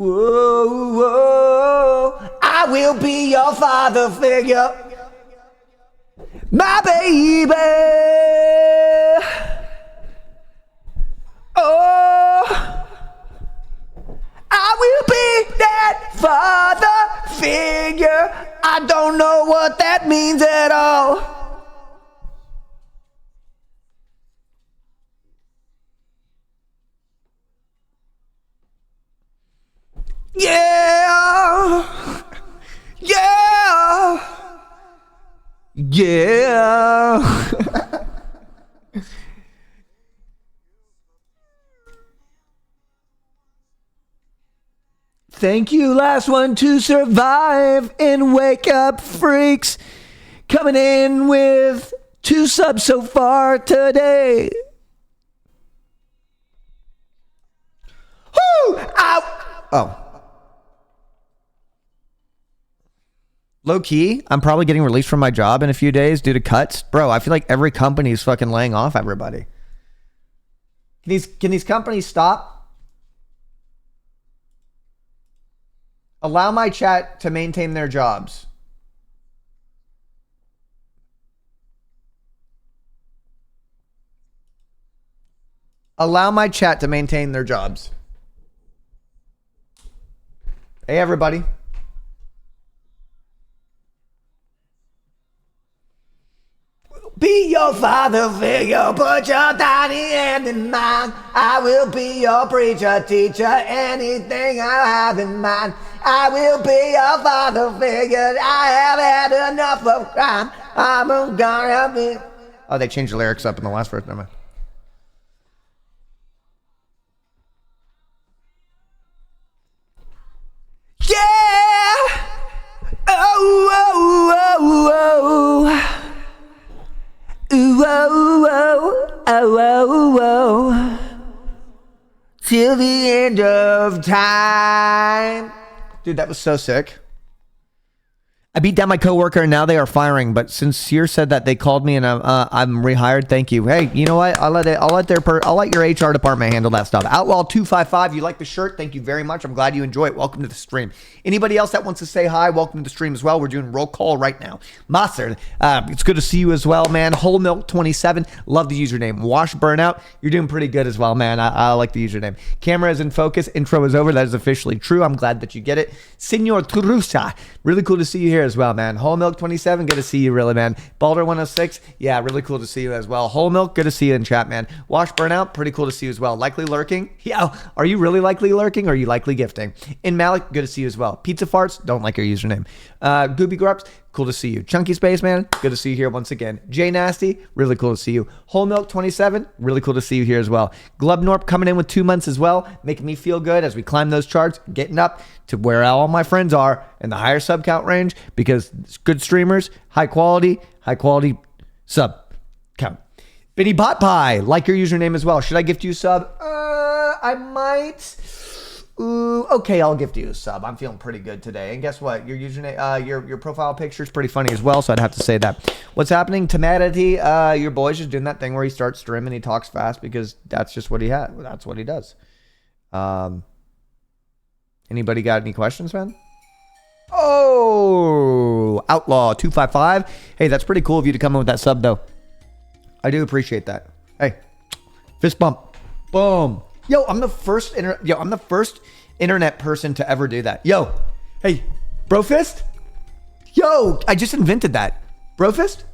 Whoa, whoa, I will be your father figure, my baby. Oh, I will be that father figure. I don't know what that means at all. Yeah, yeah, yeah. Thank you, last one to survive and wake up freaks. Coming in with 2 subs so far today. Woo! Ow! Oh. Low key, I'm probably getting released from my job in a few days due to cuts. Bro, I feel like every company is fucking laying off everybody. Can these companies stop? Allow my chat to maintain their jobs. Allow my chat to maintain their jobs. Hey, everybody. Be your father figure, put your tiny hand in mine. I will be your preacher, teacher, anything I have in mind. I will be your father figure. I have had enough of crime. I'm gonna be. Oh, they changed the lyrics up in the last verse. Never mind. Yeah! Oh, oh, oh, oh. Ooh, oh, oh, oh, oh, oh. Till the end of time. Dude, that was so sick. I beat down my coworker and now they are firing. But since Cyr said that, they called me and I'm rehired. Thank you. Hey, you know what? I'll let your HR department handle that stuff. Outlaw 255. You like the shirt? Thank you very much. I'm glad you enjoy it. Welcome to the stream. Anybody else that wants to say hi? Welcome to the stream as well. We're doing roll call right now. Master, it's good to see you as well, man. Whole Milk 27. Love the username. Wash Burnout. You're doing pretty good as well, man. I like the username. Camera is in focus. Intro is over. That is officially true. I'm glad that you get it. Senor Trusa. Really cool to see you here as well, man. Whole Milk 27, good to see you, really, man. Balder 106, yeah, really cool to see you as well. Whole Milk, good to see you in chat, man. Wash Burnout, pretty cool to see you as well. Likely Lurking, yeah, are you really likely lurking or are you likely gifting? In Malik, good to see you as well. Pizza Farts, don't like your username. Gooby Grubs, cool to see you. Chunky Spaceman, good to see you here once again. J Nasty, really cool to see you. Whole Milk 27, really cool to see you here as well. Glubnorp coming in with 2 months as well, making me feel good as we climb those charts, getting up to where all my friends are in the higher sub count range, because good streamers, high quality sub count. Benny Bot Pie, like your username as well. Should I gift you a sub? I might. Ooh, okay, I'll gift you a sub. I'm feeling pretty good today. And guess what? Your username, your profile picture is pretty funny as well, so I'd have to say that. What's happening? Temerity, your boy's just doing that thing where he starts streaming, he talks fast because that's just what he has. That's what he does. Anybody got any questions, man? Oh, Outlaw 255. Hey, that's pretty cool of you to come in with that sub, though. I do appreciate that. Hey, fist bump. Boom. Yo, I'm the first internet person to ever do that. Yo, hey, bro fist? Yo, I just invented that. Bro fist?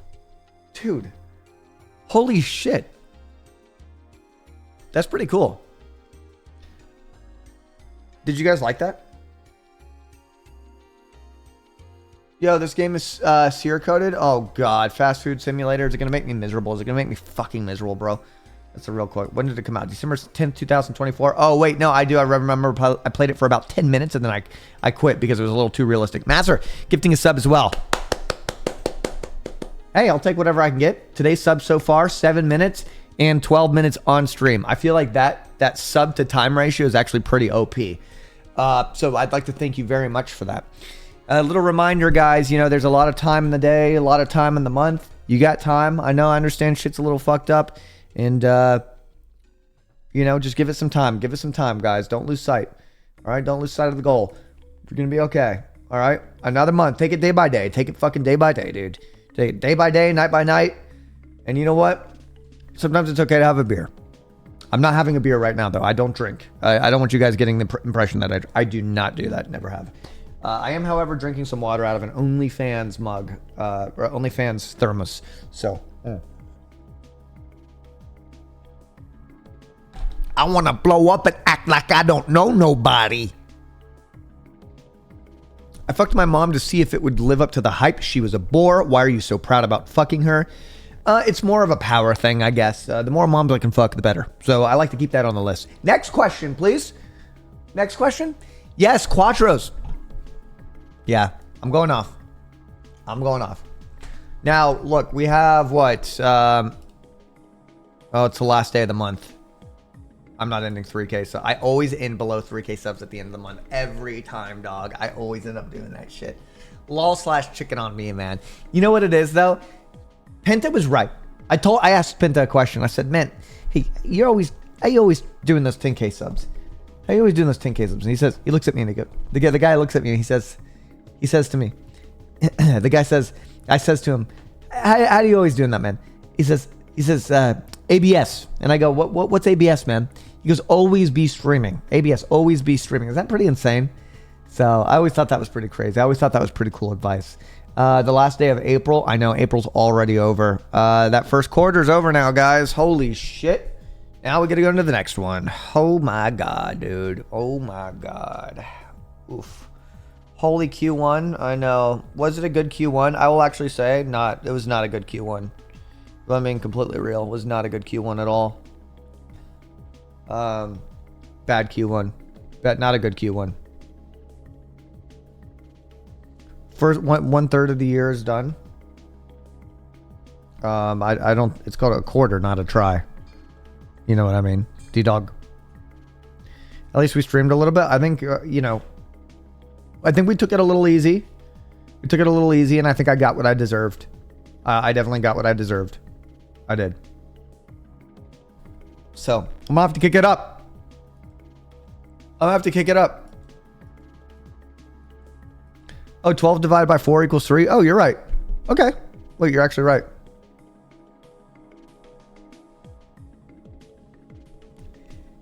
Dude. Holy shit. That's pretty cool. Did you guys like that? Yo, this game is Cyr coded. Oh god, fast food simulator. Is it gonna make me miserable? Is it gonna make me fucking miserable, bro? That's a real quote. When did it come out? December 10th, 2024. Oh wait, no, I do. I remember I played it for about 10 minutes and then I quit because it was a little too realistic. Master, gifting a sub as well. Hey, I'll take whatever I can get. Today's sub so far, 7 minutes and 12 minutes on stream. I feel like that sub to time ratio is actually pretty OP. So I'd like to thank you very much for that. A little reminder, guys, you know, there's a lot of time in the day, a lot of time in the month. You got time. I know, I understand shit's a little fucked up. And, you know, just give it some time. Give it some time, guys. Don't lose sight. All right, don't lose sight of the goal. You're gonna be okay. All right, another month. Take it day by day. Take it fucking day by day, dude. Take it day by day, night by night. And you know what? Sometimes it's okay to have a beer. I'm not having a beer right now, though. I don't drink. I don't want you guys getting the impression that I do not do that. Never have. I am, however, drinking some water out of an OnlyFans mug, or OnlyFans thermos. So, I want to blow up and act like I don't know nobody. I fucked my mom to see if it would live up to the hype. She was a bore. Why are you so proud about fucking her? It's more of a power thing, I guess. The more moms I can fuck, the better. So I like to keep that on the list. Next question, please. Next question. Yes, Quattros. Yeah, I'm going off. I'm going off. Now, look, we have what? Oh, it's the last day of the month. I'm not ending 3K, so I always end below 3K subs at the end of the month. Every time, dog. I always end up doing that shit. Lol/chicken on me, man. You know what it is, though? Penta was right. I asked Penta a question. I said, man, hey, how you always doing those 10K subs? How you always doing those 10K subs? And he looks at me and the guy looks at me and he says to me, the guy says, I says to him, how do you always doing that, man? He says, ABS. And I go, what's ABS, man? He goes, always be streaming. ABS, always be streaming. Is that pretty insane? So I always thought that was pretty crazy. I always thought that was pretty cool advice. The last day of April. I know April's already over. That first quarter's over now, guys. Holy shit. Now we got to go into the next one. Oh my God, dude. Oh my God. Oof. Holy Q1. I know. Was it a good Q1? I will actually say not. It was not a good Q1. If I'm being completely real, it was not a good Q1 at all. Bad Q1. Not a good Q1. First one third of the year is done. I don't. It's called a quarter, not a try. You know what I mean, D-Dog. At least we streamed a little bit. I think I think we took it a little easy. We took it a little easy, and I think I got what I deserved. I definitely got what I deserved. I did. So I'm gonna have to kick it up. I'm gonna have to kick it up. Oh, 12 divided by 4 equals 3. Oh, you're right. Okay. Wait, you're actually right.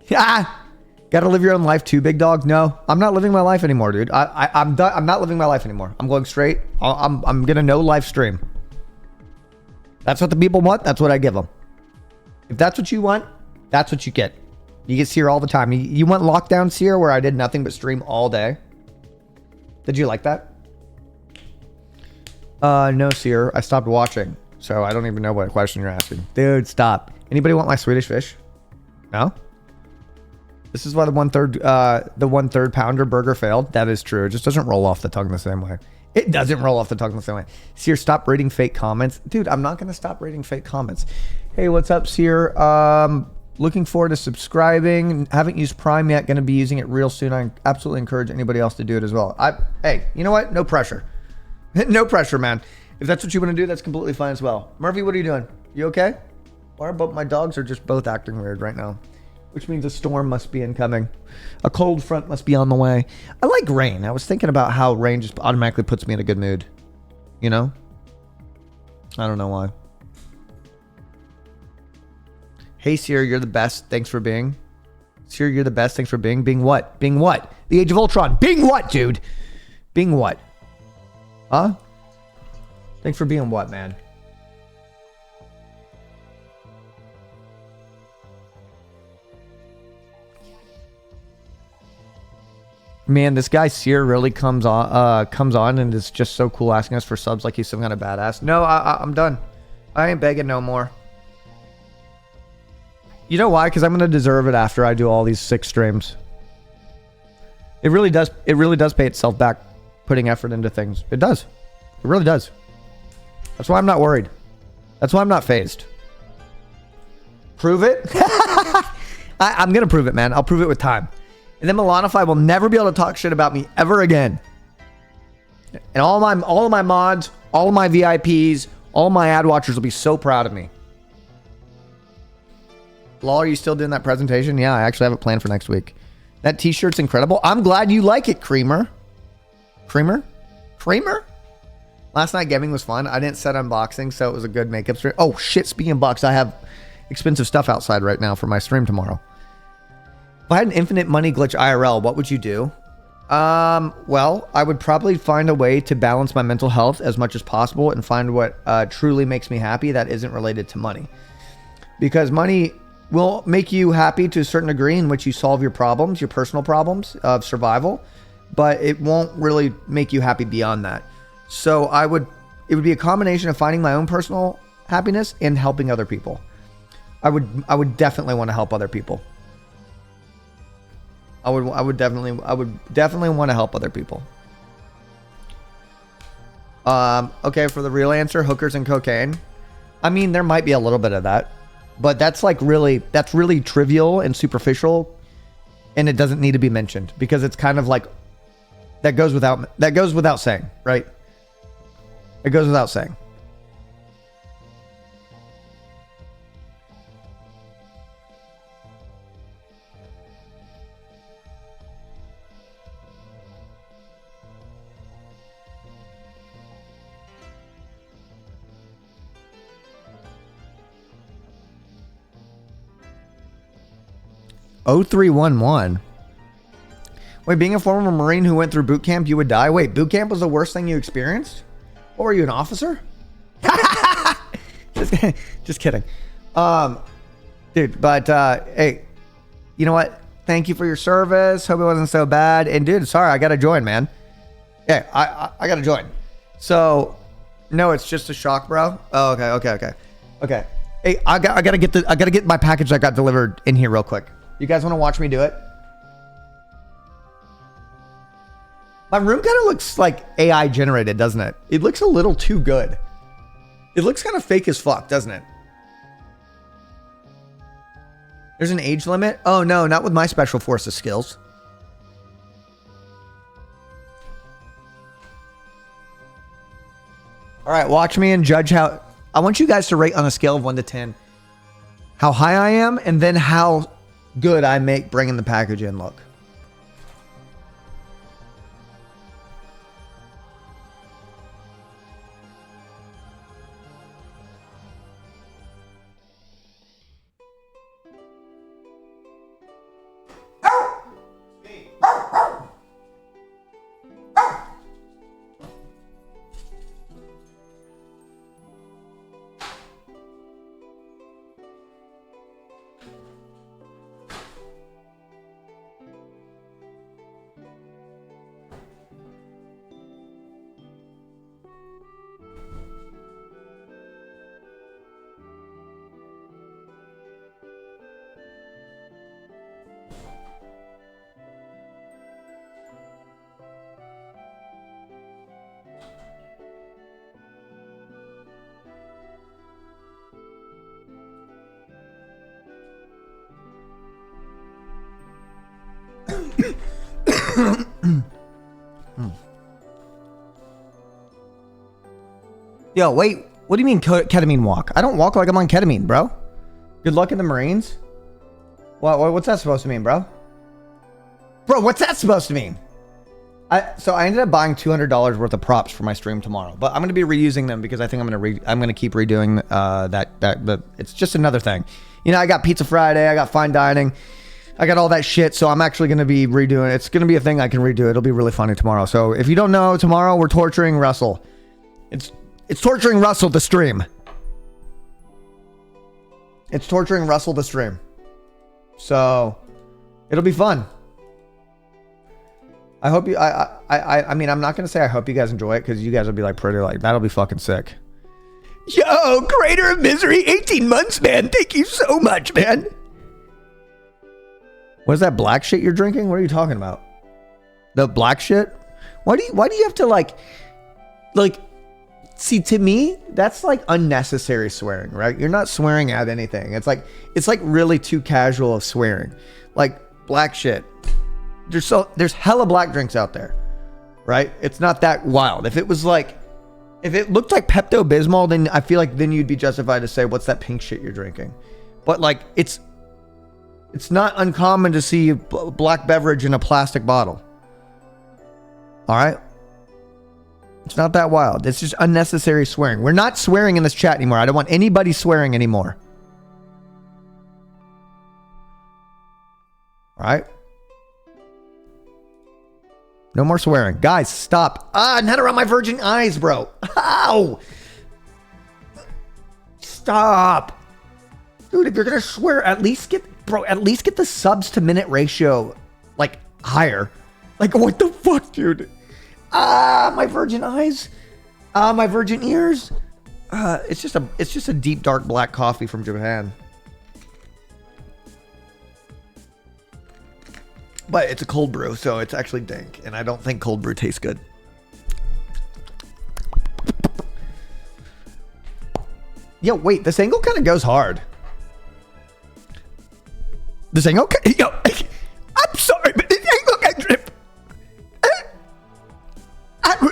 Yeah. Gotta live your own life too, big dog. No, I'm not living my life anymore, dude. I'm done. I'm not living my life anymore. I'm going straight. I'm gonna no live stream. That's what the people want. That's what I give them. If that's what you want, that's what you get. You get Cyr all the time. You want lockdown Cyr where I did nothing but stream all day? Did you like that? No, Cyr. I stopped watching, so I don't even know what question you're asking. Dude, stop. Anybody want my Swedish fish? No? This is why the one third pounder burger failed. That is true. It just doesn't roll off the tongue the same way. It doesn't roll off the tongue the same way. Cyr, stop reading fake comments. Dude, I'm not going to stop reading fake comments. Hey, what's up, Cyr? Looking forward to subscribing. Haven't used Prime yet. Going to be using it real soon. I absolutely encourage anybody else to do it as well. Hey, you know what? No pressure. No pressure, man. If that's what you want to do, that's completely fine as well. Murphy, what are you doing? You okay? Or both my dogs are just both acting weird right now, which means a storm must be incoming. A cold front must be on the way. I like rain. I was thinking about how rain just automatically puts me in a good mood. You know? I don't know why. Hey, Cyr, you're the best. Thanks for being. Cyr, you're the best. Thanks for being. Being what? Being what? The Age of Ultron. Being what, dude? Being what? Huh? Thanks for being what, man? Man, this guy Cyr really comes on and is just so cool asking us for subs like he's some kind of badass. No, I'm done. I ain't begging no more. You know why? Because I'm gonna deserve it after I do all these 6 streams. It really does. It really does pay itself back, putting effort into things. It does. It really does. That's why I'm not worried. That's why I'm not phased. Prove it. I'm gonna prove it, man. I'll prove it with time. And then Milanify will never be able to talk shit about me ever again. And all of my mods, all of my VIPs, all of my ad watchers will be so proud of me. Lol, are you still doing that presentation? Yeah, I actually have it planned for next week. That t-shirt's incredible. I'm glad you like it, Creamer. Creamer? Last night gaming was fun. I didn't set unboxing, so it was a good makeup stream. Oh shit, speaking of bucks, I have expensive stuff outside right now for my stream tomorrow. If I had an infinite money glitch IRL, what would you do? Well, I would probably find a way to balance my mental health as much as possible and find what truly makes me happy that isn't related to money. Because money will make you happy to a certain degree in which you solve your problems, your personal problems of survival, but it won't really make you happy beyond that. So it would be a combination of finding my own personal happiness and helping other people. I would definitely want to help other people. I would definitely want to help other people. Okay, for the real answer, hookers and cocaine. I mean, there might be a little bit of that, but that's really trivial and superficial, and it doesn't need to be mentioned because it's kind of like that goes without saying, right? It goes without saying. O311. Wait, being a former Marine who went through boot camp, you would die? Wait, boot camp was the worst thing you experienced? Or were you an officer? Just kidding. Dude, but hey, you know what? Thank you for your service. Hope it wasn't so bad. And dude, sorry, I gotta join, man. Yeah, I gotta join. So, no, it's just a shock, bro. Oh, okay. Hey, I gotta get my package that got delivered in here real quick. You guys want to watch me do it? My room kind of looks like AI generated, doesn't it? It looks a little too good. It looks kind of fake as fuck, doesn't it? There's an age limit? Oh no, not with my special forces skills. All right, watch me and judge how... I want you guys to rate on a scale of 1 to 10 how high I am and then how good I make bringing the package in look. Yo, wait. What do you mean ketamine walk? I don't walk like I'm on ketamine, bro. Good luck in the Marines. What's that supposed to mean, bro? Bro, what's that supposed to mean? So I ended up buying $200 worth of props for my stream tomorrow, but I'm going to be reusing them because I think I'm going to keep redoing that. It's just another thing. You know, I got Pizza Friday, I got fine dining, I got all that shit. So I'm actually going to be redoing it. It's going to be a thing I can redo. It'll be really funny tomorrow. So if you don't know, tomorrow we're torturing Russell. It's torturing Russell to stream. It's torturing Russell to stream. So it'll be fun. I hope you, I mean, I'm not going to say I hope you guys enjoy it because you guys will be like pretty like, that'll be fucking sick. Yo, Creator of Misery, 18 months, man. Thank you so much, man. What is that black shit you're drinking? What are you talking about? The black shit? Why do you have to like, see, to me, that's like unnecessary swearing, right? You're not swearing at anything. It's like really too casual of swearing. Like black shit. There's hella black drinks out there, right? It's not that wild. If it looked like Pepto-Bismol, then I feel like then you'd be justified to say, what's that pink shit you're drinking? But like, it's It's not uncommon to see black beverage in a plastic bottle. All right? It's not that wild. It's just unnecessary swearing. We're not swearing in this chat anymore. I don't want anybody swearing anymore. All right? No more swearing. Guys, stop. Not around my virgin eyes, bro. Ow! Stop. Dude, if you're going to swear, at least get the subs to minute ratio, like, higher. Like, what the fuck, dude? My virgin eyes. My virgin ears. It's just a deep, dark black coffee from Japan. But it's a cold brew, so it's actually dank. And I don't think cold brew tastes good. Yo, wait, this angle kind of goes hard. This angle, yo, I'm sorry, but this angle can drip. I'm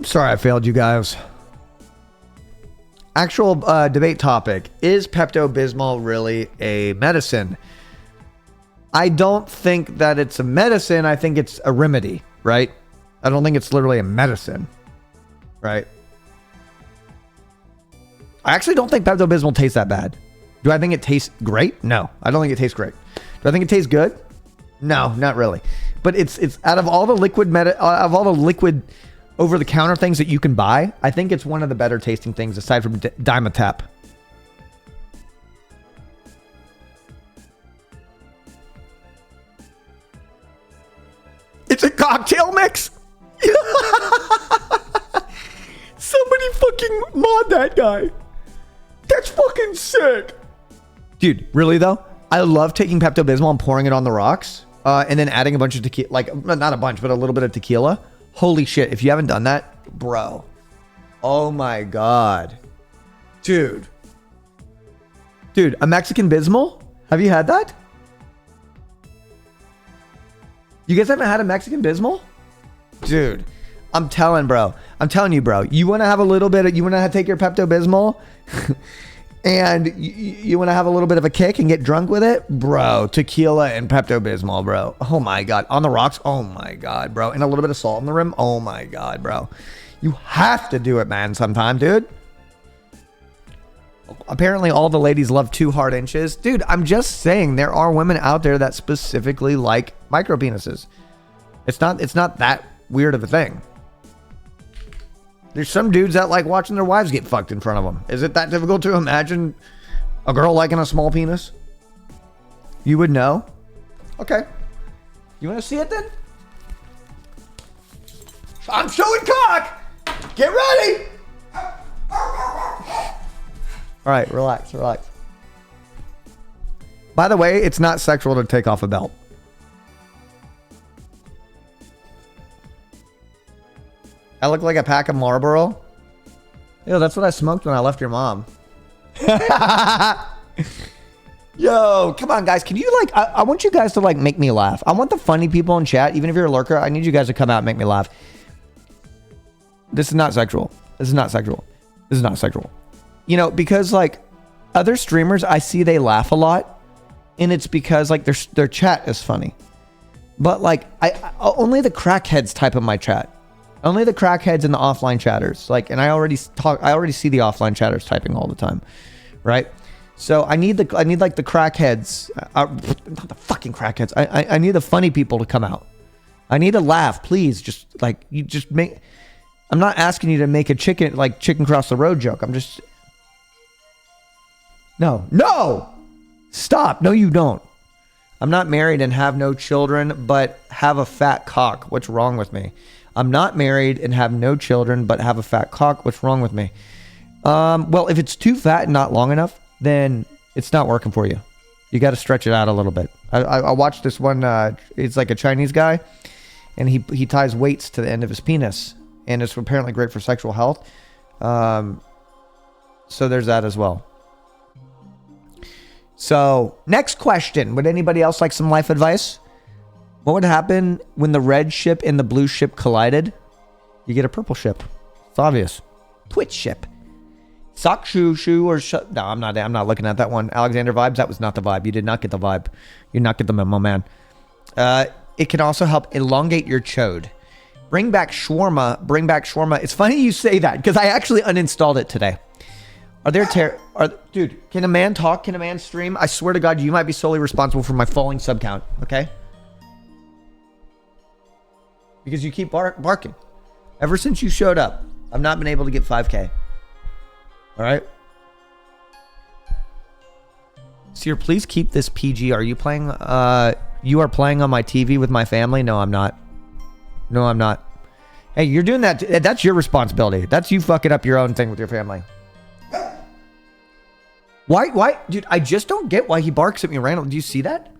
sorry I failed you guys. Actual debate topic. Is Pepto-Bismol really a medicine? I don't think that it's a medicine. I think it's a remedy, right? I don't think it's literally a medicine, right? I actually don't think Pepto-Bismol tastes that bad. Do I think it tastes great? No, I don't think it tastes great. Do I think it tastes good? No, not really. But it's out of all the liquid over-the-counter things that you can buy, I think it's one of the better tasting things aside from Dimetap. It's a cocktail mix? Somebody fucking mod that guy. That's fucking sick. Dude, really though? I love taking Pepto-Bismol and pouring it on the rocks. And then adding a bunch of tequila, like not a bunch, but a little bit of tequila. Holy shit, if you haven't done that, bro. Oh my God. Dude, a Mexican Bismol? Have you had that? You guys haven't had a Mexican Bismol? Dude, I'm telling you, bro. You want to have a little bit of, you want to take your Pepto-Bismol and you want to have a little bit of a kick and get drunk with it? Bro, tequila and Pepto-Bismol, bro. Oh my God. On the rocks? Oh my God, bro. And a little bit of salt on the rim? Oh my God, bro. You have to do it, man, sometime, dude. Apparently all the ladies love 2 hard inches. Dude, I'm just saying there are women out there that specifically like micro penises. It's not that weird of a thing. There's some dudes that like watching their wives get fucked in front of them. Is it that difficult to imagine a girl liking a small penis? You would know? Okay. You want to see it then? I'm showing cock! Get ready! Alright, relax. By the way, it's not sexual to take off a belt. I look like a pack of Marlboro. Yo, that's what I smoked when I left your mom. Yo, come on, guys. Can you like, I want you guys to like make me laugh. I want the funny people in chat, even if you're a lurker, I need you guys to come out and make me laugh. This is not sexual. You know, because like other streamers, I see they laugh a lot. And it's because like their chat is funny. But like, I only the crackheads type of my chat. Only the crackheads and the offline chatters. Like, and I already see the offline chatters typing all the time, right? So I need like the crackheads, not the fucking crackheads. I need the funny people to come out. I need a laugh, please. Just like you just make. I'm not asking you to make a chicken cross the road joke. I'm just. No, stop. No, you don't. I'm not married and have no children, but have a fat cock. What's wrong with me? I'm not married and have no children, but have a fat cock. What's wrong with me? Well, if it's too fat and not long enough, then it's not working for you. You got to stretch it out a little bit. I watched this one. It's like a Chinese guy, and he ties weights to the end of his penis, and it's apparently great for sexual health. So there's that as well. So next question. Would anybody else like some life advice? What would happen when the red ship and the blue ship collided? You get a purple ship. It's obvious. Twitch ship. Sock shoe or no, I'm not looking at that one. Alexander vibes. That was not the vibe. You did not get the vibe. You did not get the memo, man. It can also help elongate your chode. Bring back shawarma. Bring back shawarma. It's funny you say that because I actually uninstalled it today. Are there dude, can a man talk? Can a man stream? I swear to God, you might be solely responsible for my falling sub count, okay? Because you keep barking. Ever since you showed up, I've not been able to get 5K. All right? Cyr, please keep this PG. Are you playing? You are playing on my TV with my family? No, I'm not. No, I'm not. Hey, you're doing that. That's your responsibility. That's you fucking up your own thing with your family. Why? Dude, I just don't get why he barks at me randomly. Do you see that?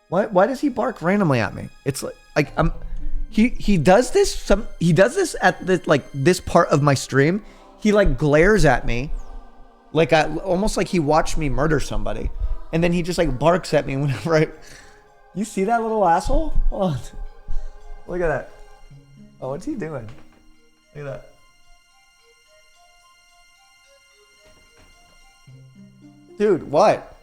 Why does he bark randomly at me? It's like he does this at this part of my stream. He like glares at me like almost like he watched me murder somebody. And then he just like barks at me whenever you see that little asshole? Hold on. Look at that. Oh, what's he doing? Look at that. Dude, what?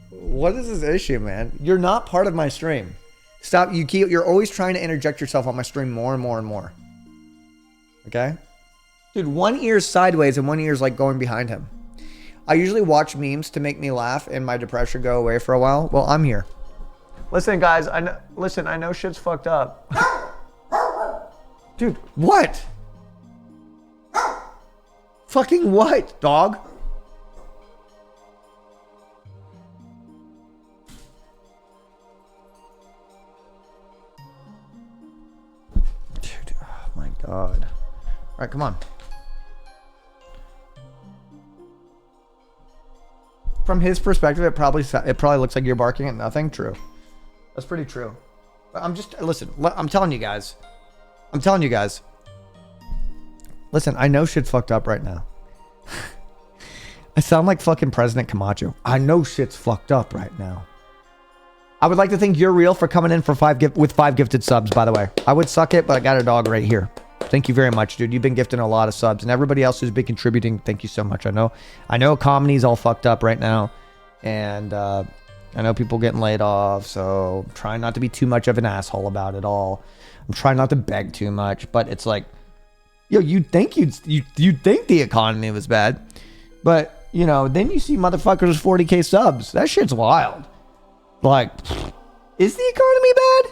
What is this issue, man? You're not part of my stream. Stop. You're always trying to interject yourself on my stream more and more and more. Okay? Dude, one ear's sideways and one ear's like going behind him. I usually watch memes to make me laugh and my depression go away for a while. Well, I'm here. Listen, guys, I know shit's fucked up. Dude, what? Fucking what, dog? Dude, oh my God. All right, come on. From his perspective, it probably looks like you're barking at nothing. True. That's pretty true. But listen, I'm telling you guys. Listen, I know shit's fucked up right now. I sound like fucking President Camacho. I know shit's fucked up right now. I would like to thank You're Real for coming in for 5 gifted subs, by the way. I would suck it, but I got a dog right here. Thank you very much, dude. You've been gifting a lot of subs. And everybody else who's been contributing, thank you so much. I know comedy's all fucked up right now. And I know people getting laid off. So I'm trying not to be too much of an asshole about it all. I'm trying not to beg too much. But it's like, yo, you'd think the economy was bad. But, you know, then you see motherfuckers with 40K subs. That shit's wild. Like, is the economy bad?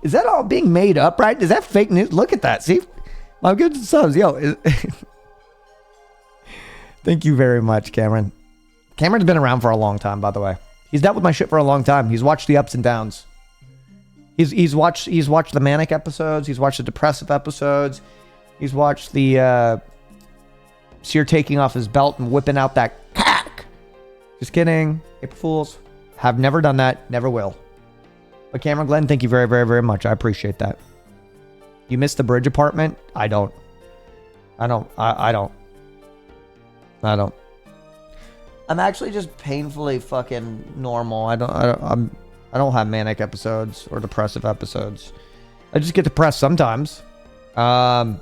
Is that all being made up, right? Is that fake news? Look at that. See? My good subs. Yo. Thank you very much, Cameron. Cameron's been around for a long time, by the way. He's dealt with my shit for a long time. He's watched the ups and downs. He's watched the manic episodes. He's watched the depressive episodes. He's watched the Cyr taking off his belt and whipping out that cack. Just kidding. April Fools. Have never done that. Never will. But Cameron Glenn, thank you very, very, very much. I appreciate that. You missed the bridge apartment? I don't. I'm actually just painfully fucking normal. I don't have manic episodes or depressive episodes. I just get depressed sometimes. I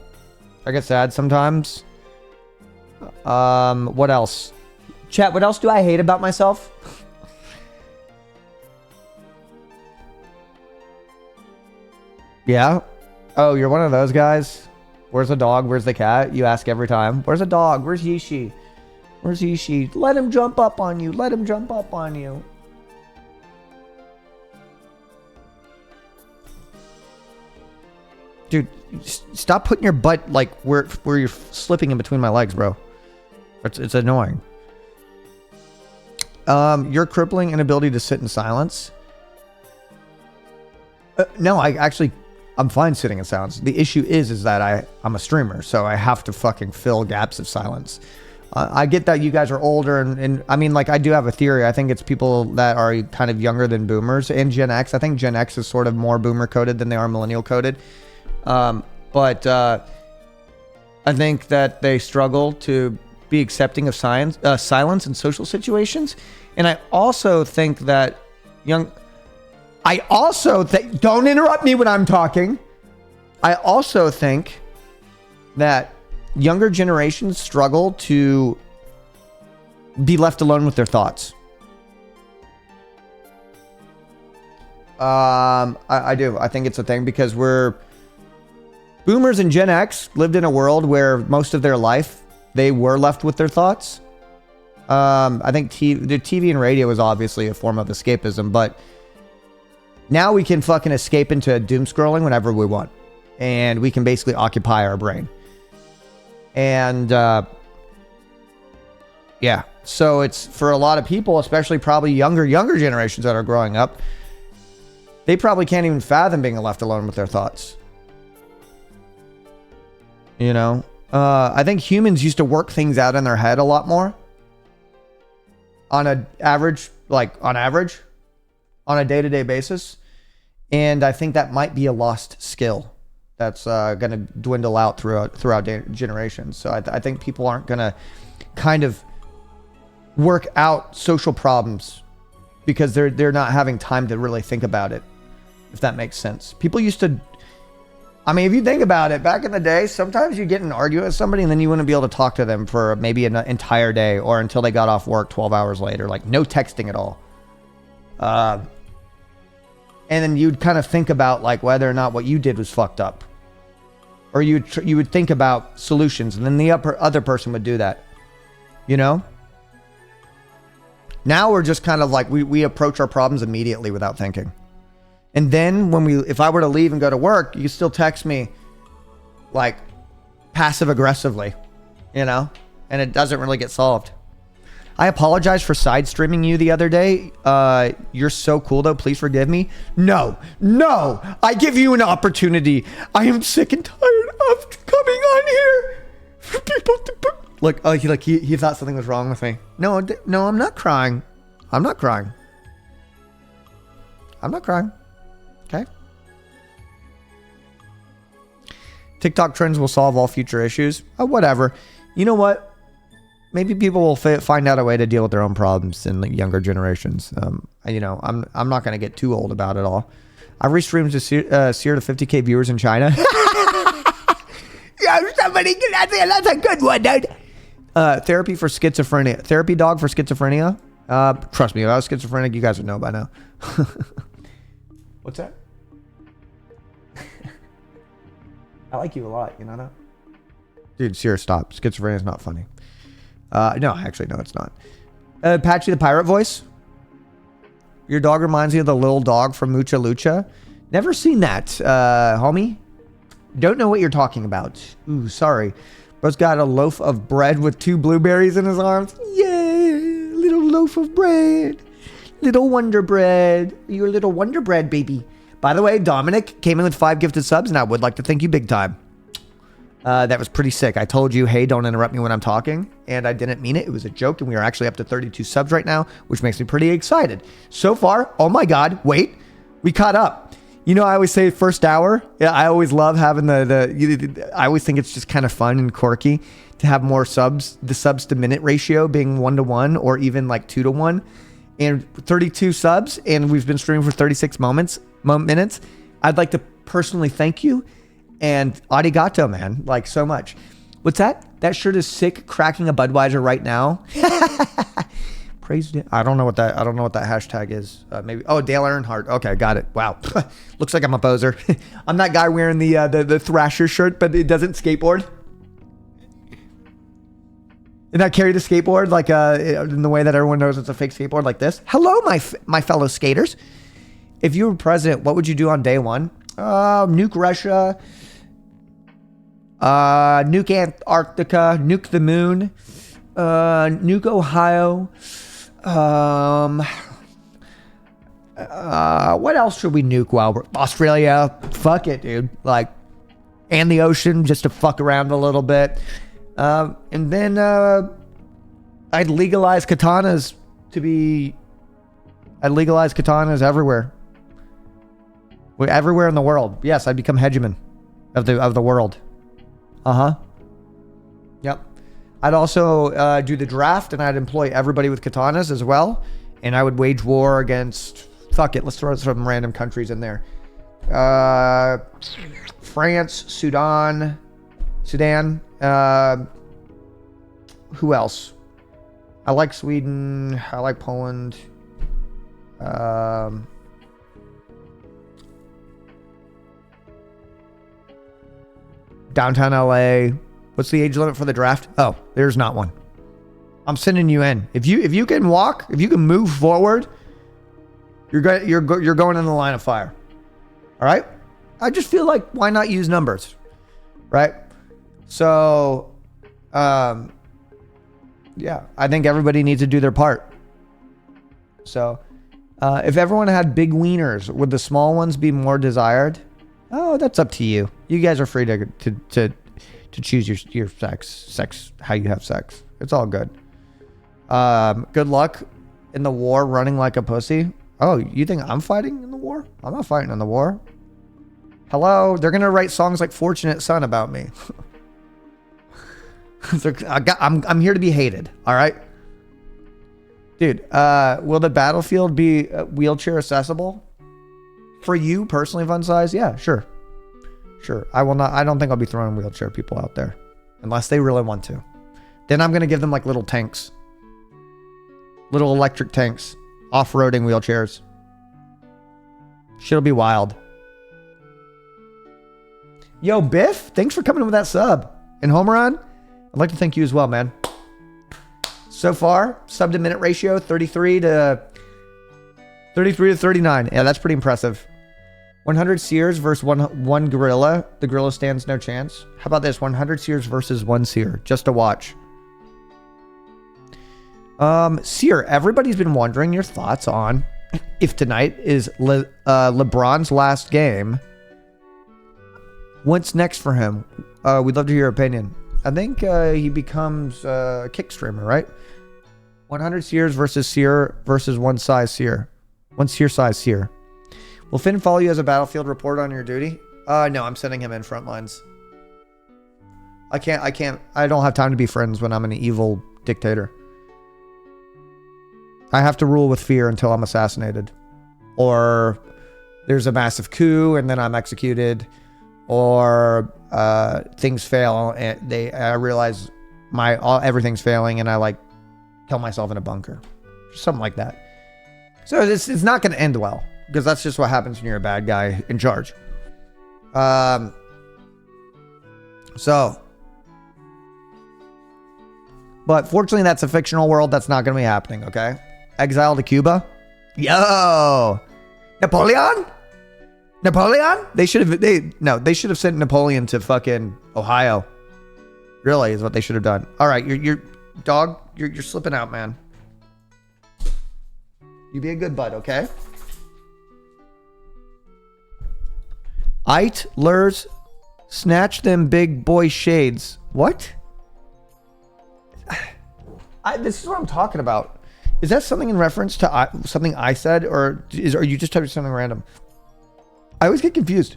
get sad sometimes. What else? Chat, what else do I hate about myself? Yeah? Oh, you're one of those guys? Where's the dog? Where's the cat? You ask every time. Where's the dog? Where's Yishi? Where's Yishi? Let him jump up on you. Let him jump up on you. Dude, stop putting your butt like where you're slipping in between my legs, bro. It's annoying. Your crippling inability to sit in silence. No, I'm fine sitting in silence. The issue is that I'm a streamer, so I have to fucking fill gaps of silence. I get that you guys are older, and I mean, like, I do have a theory. I think it's people that are kind of younger than boomers and Gen X. I think Gen X is sort of more boomer coded than they are millennial coded. But I think that they struggle to be accepting of silence in social situations. And I also think that don't interrupt me when I'm talking. I also think that younger generations struggle to be left alone with their thoughts. I do. I think it's a thing because boomers and Gen X lived in a world where most of their life they were left with their thoughts. I think the TV and radio is obviously a form of escapism, but now we can fucking escape into doom scrolling whenever we want, and we can basically occupy our brain. And yeah, so it's for a lot of people, especially probably younger generations that are growing up, they probably can't even fathom being left alone with their thoughts. You know, I think humans used to work things out in their head a lot more. On a day-to-day basis. And I think that might be a lost skill that's going to dwindle out throughout generations. So I think people aren't going to kind of work out social problems because they're not having time to really think about it, if that makes sense. People used to, I mean, if you think about it, back in the day, sometimes you get in an argument with somebody and then you wouldn't be able to talk to them for maybe an entire day or until they got off work 12 hours later, like no texting at all. And then you'd kind of think about like whether or not what you did was fucked up, or you would think about solutions, and then the other person would do that, you know. Now we're just kind of like we approach our problems immediately without thinking, and then if I were to leave and go to work, you can still text me like passive aggressively, you know, and it doesn't really get solved. I apologize for side streaming you the other day. You're so cool though. Please forgive me. No. I give you an opportunity. I am sick and tired of coming on here for people to look. Oh, he thought something was wrong with me. No, I'm not crying. I'm not crying. Okay. TikTok trends will solve all future issues. Oh, whatever. You know what? Maybe people will find out a way to deal with their own problems in the younger generations. You know, I'm not going to get too old about it all. I've restreamed to Cyr to 50K viewers in China. Yeah, somebody get out there. That's a good one, dude. Therapy for schizophrenia. Therapy dog for schizophrenia. Trust me, if I was schizophrenic, you guys would know by now. What's that? I like you a lot. You know that? Dude, Cyr, stop. Schizophrenia is not funny. No, actually, no, it's not. Patchy the pirate voice. Your dog reminds me of the little dog from Mucha Lucha. Never seen that, homie. Don't know what you're talking about. Ooh, sorry. Bro's got a loaf of bread with 2 blueberries in his arms. Yeah, little loaf of bread. Little Wonder Bread. You're a little Wonder Bread, baby. By the way, Dominic came in with 5 gifted subs, and I would like to thank you big time. That was pretty sick. I told you, hey, don't interrupt me when I'm talking, and I didn't mean it. It was a joke, and we are actually up to 32 subs right now, which makes me pretty excited. So far, oh my God, wait, we caught up. You know, I always say first hour. Yeah, I always love having I always think it's just kind of fun and quirky to have more subs, the subs to minute ratio being 1-to-1 or even like 2-to-1, and 32 subs, and we've been streaming for 36 minutes. I'd like to personally thank you. And arigato, man, like so much. What's that? That shirt is sick. Cracking a Budweiser right now. Praise. I don't know what that hashtag is. Maybe. Oh, Dale Earnhardt. Okay, got it. Wow. Looks like I'm a poser. I'm that guy wearing the Thrasher shirt, but it doesn't skateboard. And I carry the skateboard like in the way that everyone knows it's a fake skateboard, like this. Hello, my fellow skaters. If you were president, what would you do on day one? Nuke Russia. Nuke Antarctica, nuke the moon, nuke Ohio. What else should we nuke while we're Australia? Fuck it, dude. Like, and the ocean just to fuck around a little bit. And then I'd legalize katanas everywhere. Everywhere in the world. Yes, I'd become hegemon of the world. Yep. I'd also do the draft, and I'd employ everybody with katanas as well. And I would wage war against, fuck it, let's throw some random countries in there. France, Sudan. Who else? I like Sweden. I like Poland. Downtown LA. What's the age limit for the draft? Oh, there's not one. I'm sending you in. If you can walk, if you can move forward, you're going in the line of fire. All right? I just feel like, why not use numbers? Right? So, yeah, I think everybody needs to do their part. So, if everyone had big wieners, would the small ones be more desired? Oh, that's up to you. You guys are free to choose your sex, how you have sex. It's all good. Good luck in the war running like a pussy. Oh, you think I'm fighting in the war? I'm not fighting in the war. Hello? They're going to write songs like Fortunate Son about me. I'm here to be hated. All right? Dude, will the battlefield be wheelchair accessible? For you personally, Fun Size? Yeah, sure. Sure. I don't think I'll be throwing wheelchair people out there. Unless they really want to. Then I'm going to give them like little tanks. Little electric tanks. Off-roading wheelchairs. Shit'll be wild. Yo, Biff, thanks for coming in with that sub. And Homeron, I'd like to thank you as well, man. So far, sub to minute ratio, 33 to 39. Yeah, that's pretty impressive. 100 Cyrs versus one gorilla. The gorilla stands no chance. How about this? 100 Cyrs versus one Cyr. Just to watch. Cyr, everybody's been wondering your thoughts on if tonight is LeBron's last game. What's next for him? We'd love to hear your opinion. I think he becomes a kick streamer, right? 100 Cyrs versus Cyr versus one size Cyr. One Cyr size Cyr. Will Finn follow you as a battlefield reporter on your duty? No, I'm sending him in front lines. I don't have time to be friends when I'm an evil dictator. I have to rule with fear until I'm assassinated. Or there's a massive coup and then I'm executed. Or things fail and I realize everything's failing and I like kill myself in a bunker. Something like that. So it's not going to end well. Because that's just what happens when you're a bad guy in charge. But fortunately, that's a fictional world. That's not going to be happening, okay? Exile to Cuba? Yo! Napoleon? They should have sent Napoleon to fucking Ohio. Really, is what they should have done. All right, you're slipping out, man. You be a good bud, okay? Lurs, snatch them big boy shades. What? This is what I'm talking about. Is that something in reference to something I said, or are you just typing something random? I always get confused.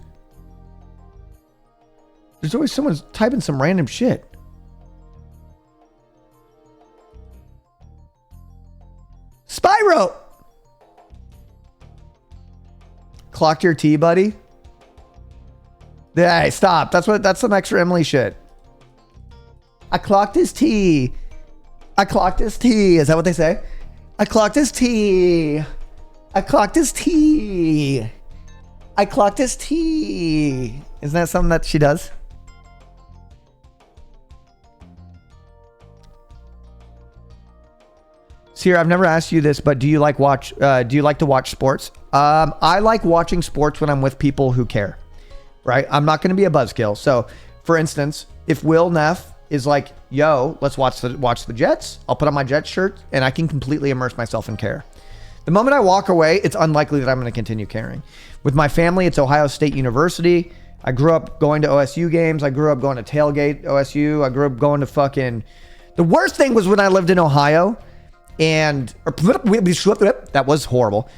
There's always someone typing some random shit. Spyro! Clocked your tea, buddy? Hey, stop. That's some extra Emily shit. I clocked his tea. I clocked his tea. Is that what they say? I clocked his tea. I clocked his tea. I clocked his tea. Isn't that something that she does? Cyr, I've never asked you this, but do you like to watch sports? I like watching sports when I'm with people who care. Right? I'm not going to be a buzzkill. So, for instance, if Will Neff is like, yo, let's watch the Jets, I'll put on my Jets shirt and I can completely immerse myself in care. The moment I walk away, it's unlikely that I'm going to continue caring. With my family, it's Ohio State University. I grew up going to OSU games. I grew up going to tailgate OSU. I grew up going to fucking... The worst thing was when I lived in Ohio and... That was horrible.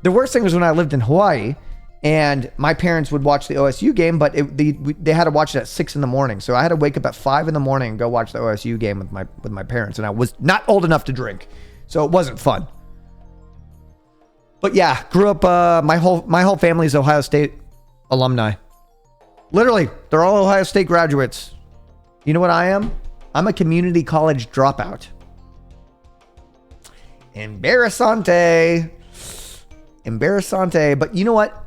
The worst thing was when I lived in Hawaii and my parents would watch the OSU game, but they had to watch it at 6 in the morning. So I had to wake up at 5 in the morning and go watch the OSU game with my parents. And I was not old enough to drink. So it wasn't fun. But yeah, grew up, my whole family's Ohio State alumni. Literally, they're all Ohio State graduates. You know what I am? I'm a community college dropout. Embarrassante. Embarrassante. But you know what?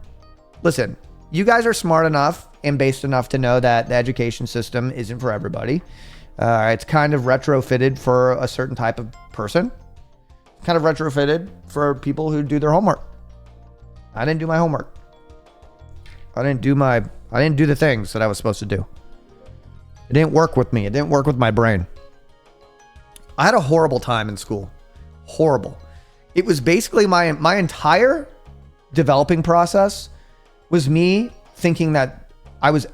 Listen, you guys are smart enough and based enough to know that the education system isn't for everybody. It's kind of retrofitted for a certain type of person. Kind of retrofitted for people who do their homework. I didn't do my homework. I didn't do the things that I was supposed to do. It didn't work with me. It didn't work with my brain. I had a horrible time in school. Horrible. It was basically my entire developing process was me thinking that I was,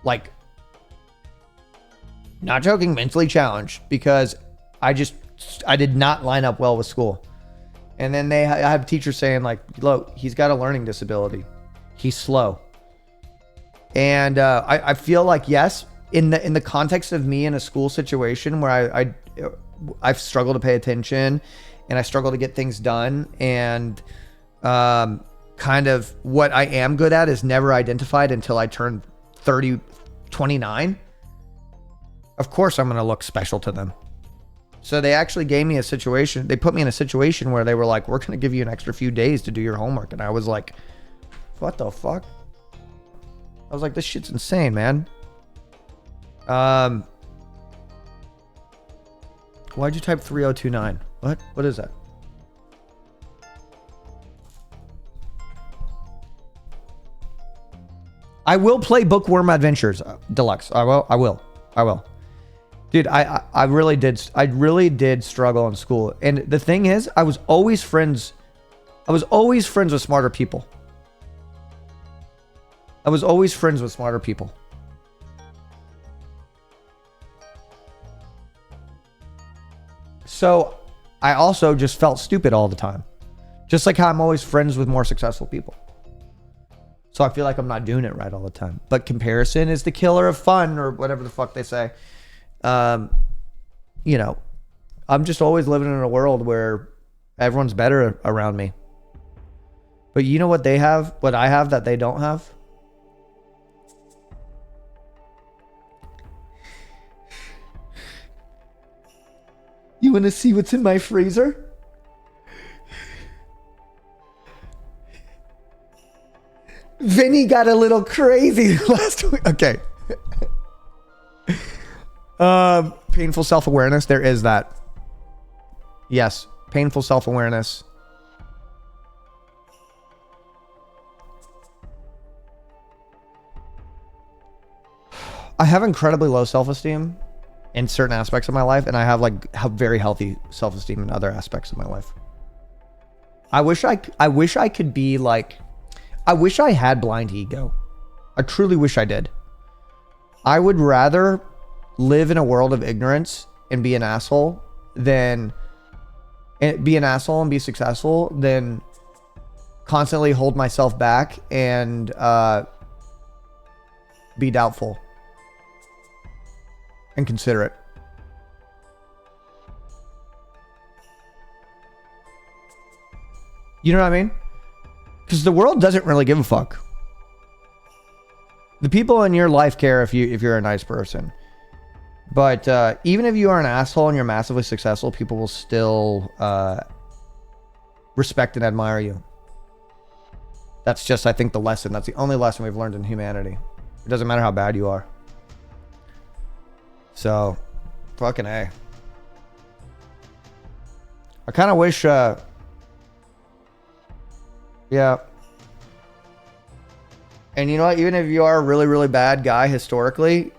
like, not joking, mentally challenged because I did not line up well with school. And then I have teachers saying, like, look, he's got a learning disability. He's slow. And I feel like, yes, in the context of me in a school situation where I've struggled to pay attention and I struggle to get things done, and kind of what I am good at is never identified until I turn 29. Of course I'm going to look special to them. So they actually gave me a situation. They put me in a situation where they were like, we're going to give you an extra few days to do your homework. And I was like, what the fuck? I was like, this shit's insane, man. Why'd you type 3029? What is that? I will play Bookworm Adventures Deluxe. I will. Dude, I really did struggle in school. And the thing is, I was always friends with smarter people. So I also just felt stupid all the time. Just like how I'm always friends with more successful people. So I feel like I'm not doing it right all the time. But comparison is the killer of fun, or whatever the fuck they say. You know, I'm just always living in a world where everyone's better around me. But you know what they have? What I have that they don't have? You want to see what's in my freezer? Vinny got a little crazy last week. Okay. Painful self-awareness. There is that. Yes. Painful self-awareness. I have incredibly low self-esteem in certain aspects of my life, and I have very healthy self-esteem in other aspects of my life. I wish I could be like, I wish I had blind ego. I truly wish I did. I would rather live in a world of ignorance and be an asshole and be successful than constantly hold myself back and be doubtful and considerate. You know what I mean? Because the world doesn't really give a fuck. The people in your life care if you're a nice person. But even if you are an asshole and you're massively successful, people will still respect and admire you. That's just, I think, the lesson. That's the only lesson we've learned in humanity. It doesn't matter how bad you are. So, fucking A. I kind of wish... yeah. And you know what? Even if you are a really, really bad guy historically,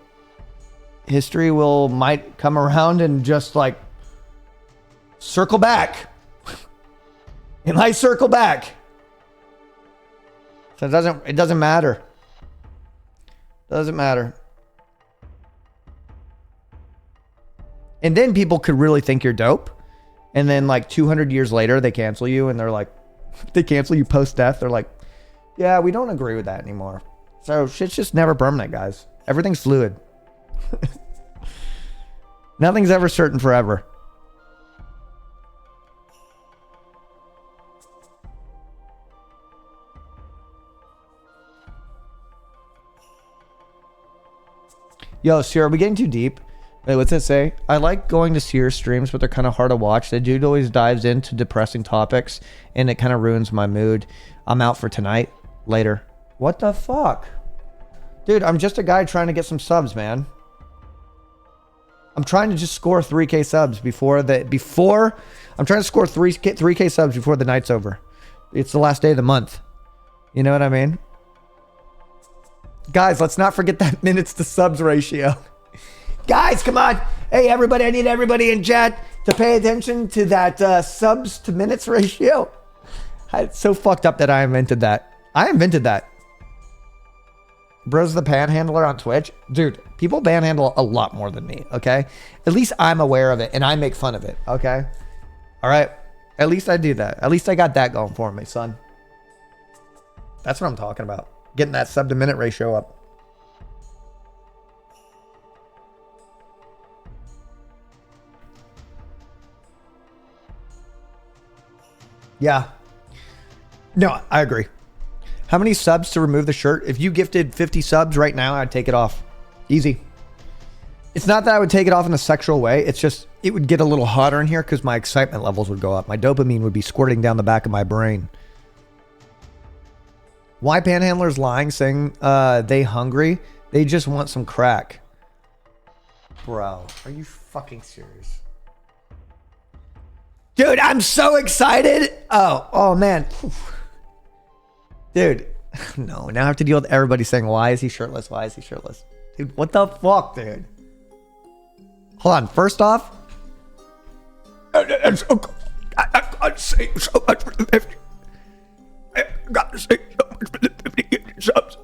history might come around and just like circle back. It might circle back. So it doesn't matter. Doesn't matter. And then people could really think you're dope. And then like 200 years later, they cancel you and they're like, they cancel you post-death. They're like, yeah, we don't agree with that anymore. So shit's just never permanent, guys. Everything's fluid. Nothing's ever certain forever. Yo, Cyr, are we getting too deep? Wait, what's that say? I like going to Cyr streams, but they're kind of hard to watch. The dude always dives into depressing topics, and it kind of ruins my mood. I'm out for tonight. Later. What the fuck? Dude, I'm just a guy trying to get some subs, man. I'm trying to just score 3K subs I'm trying to score 3K subs before the night's over. It's the last day of the month. You know what I mean? Guys, let's not forget that minutes to subs ratio. Guys, come on. Hey, everybody, I need everybody in chat to pay attention to that subs to minutes ratio. It's so fucked up that I invented that. I invented that. Bro's the panhandler on Twitch. Dude, people panhandle a lot more than me, okay? At least I'm aware of it, and I make fun of it, okay? All right? At least I do that. At least I got that going for me, son. That's what I'm talking about. Getting that sub to minute ratio up. Yeah. No, I agree. How many subs to remove the shirt? If you gifted 50 subs right now, I'd take it off. Easy. It's not that I would take it off in a sexual way. It's just, it would get a little hotter in here because my excitement levels would go up. My dopamine would be squirting down the back of my brain. Why panhandlers lying saying they hungry? They just want some crack. Bro, are you fucking serious? Dude, I'm so excited. Oh man. Dude, no, now I have to deal with everybody saying, why is he shirtless? Why is he shirtless? Dude, what the fuck, dude? Hold on, first off. I gotta say so much for the 50. I gotta say so much for the 50 subs.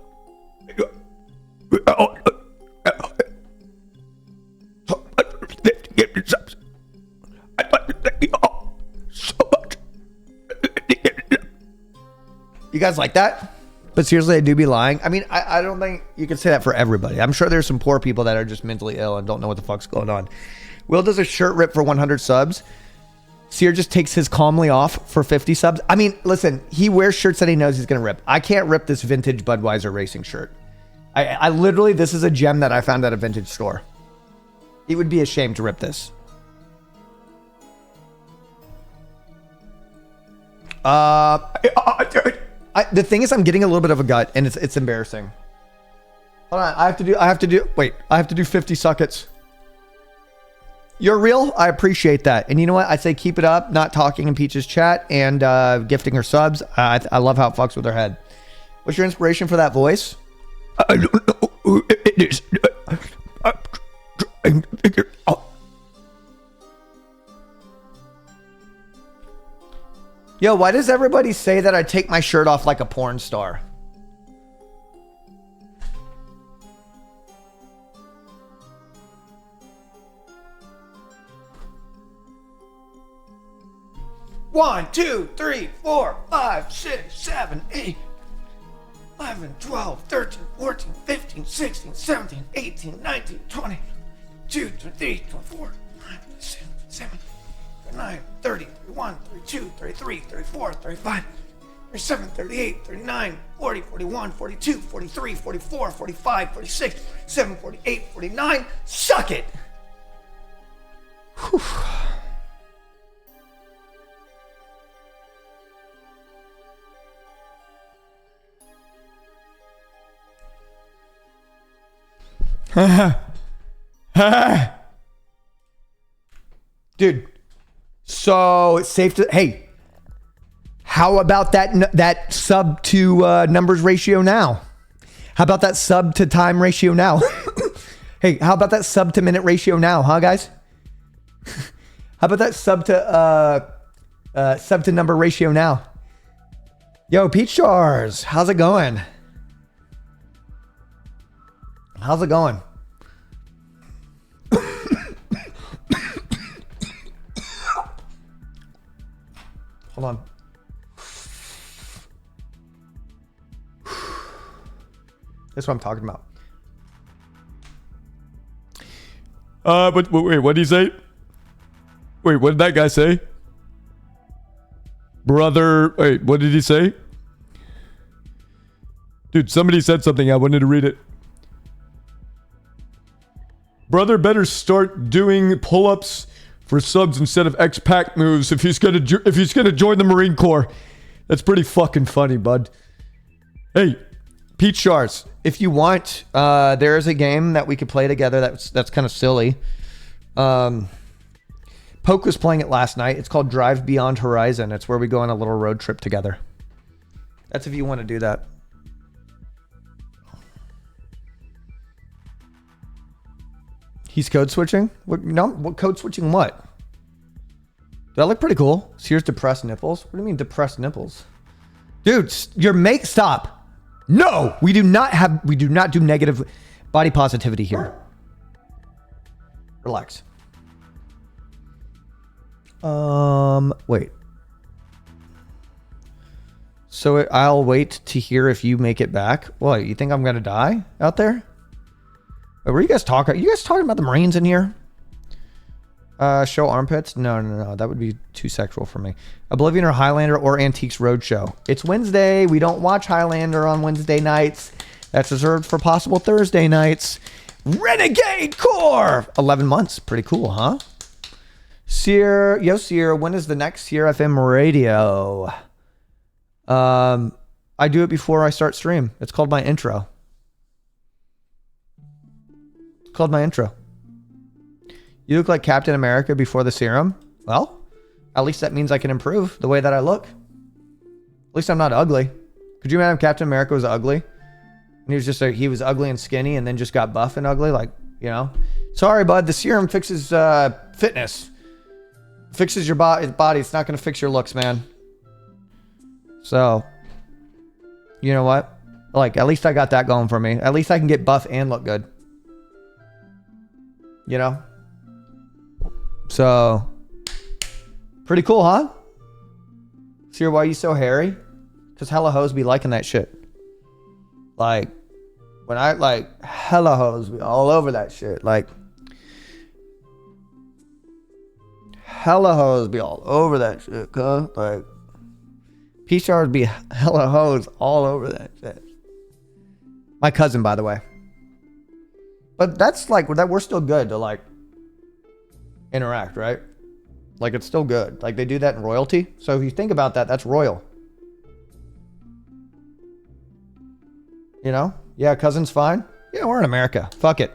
So much for the 50 subs. I'd like to thank you all so much. You guys like that? But seriously, I do be lying. I mean, I don't think you can say that for everybody. I'm sure there's some poor people that are just mentally ill and don't know what the fuck's going on. Will does a shirt rip for 100 subs. Cyr just takes his calmly off for 50 subs. I mean, listen, he wears shirts that he knows he's going to rip. I can't rip this vintage Budweiser racing shirt. I literally, this is a gem that I found at a vintage store. It would be a shame to rip this. The thing is, I'm getting a little bit of a gut, and it's embarrassing. Hold on, I have to do 50 suckets. You're real. I appreciate that. And you know what? I say keep it up, not talking in Peach's chat and gifting her subs. I love how it fucks with her head. What's your inspiration for that voice? I don't know who it is. I'm trying to figure it out. Yo, why does everybody say that I take my shirt off like a porn star? One, 2, 3, 4, 5, 6, 7, 8, 11, 12, 13, 14, 15, 16, 17, 18, 19, 20, 22, 23, 24, 26, 27, 29, 30, 31, 32, 33, 34, 35, 37, 38, 39, 40, 41, 42, 43, 44, 45, 46, 47, 48, 49. Suck it! Whew. Dude, so it's safe to, hey, how about that sub to numbers ratio now? How about that sub to time ratio now? Hey, how about that sub to minute ratio now, huh, guys? How about that sub to number ratio now? Yo, Peach Jars, how's it going? How's it going? Hold on. That's what I'm talking about. But wait, what did he say? Wait, what did that guy say? Brother, wait, what did he say? Dude, somebody said something. I wanted to read it. Brother better start doing pull-ups for subs instead of X-Pac moves if he's gonna join the Marine Corps. That's pretty fucking funny, bud. Hey, Pete Shards, if you want, there is a game that we could play together that's kind of silly. Poke was playing it last night. It's called Drive Beyond Horizon. It's where we go on a little road trip together. That's if you want to do that. He's code switching? What, no, what code switching what? That look pretty cool. Cyr's depressed nipples. What do you mean depressed nipples? Dude, stop. No, we do not do negative body positivity here. Relax. Wait. So I'll wait to hear if you make it back. What, you think I'm gonna die out there? Wait, were you guys talking? Are you guys talking about the Marines in here? Show armpits? No. That would be too sexual for me. Oblivion or Highlander or Antiques Roadshow. It's Wednesday. We don't watch Highlander on Wednesday nights. That's reserved for possible Thursday nights. Renegade Corps! 11 months. Pretty cool, huh? Cyr, Cyr, when is the next Cyr FM radio? I do it before I start stream. It's called my intro. It's called my intro. You look like Captain America before the serum. Well, at least that means I can improve the way that I look. At least I'm not ugly. Could you imagine if Captain America was ugly? And he was just he was ugly and skinny and then just got buff and ugly, like, you know? Sorry, bud, the serum fixes fitness. Fixes your body. It's not going to fix your looks, man. So, you know what? Like, at least I got that going for me. At least I can get buff and look good. You know? So, pretty cool, huh? Cyr, why are you so hairy? Because hella hoes be liking that shit. Like, when I, like, hella hoes be all over that shit. Like, hella hoes be all over that shit, cuz. Like, P-Stars be hella hoes all over that shit. My cousin, by the way. But that's like, we're still good to, like, interact, right? Like, it's still good. Like, they do that in royalty. So if you think about that, that's royal. You know? Yeah, cousin's fine. Yeah, we're in America. Fuck it.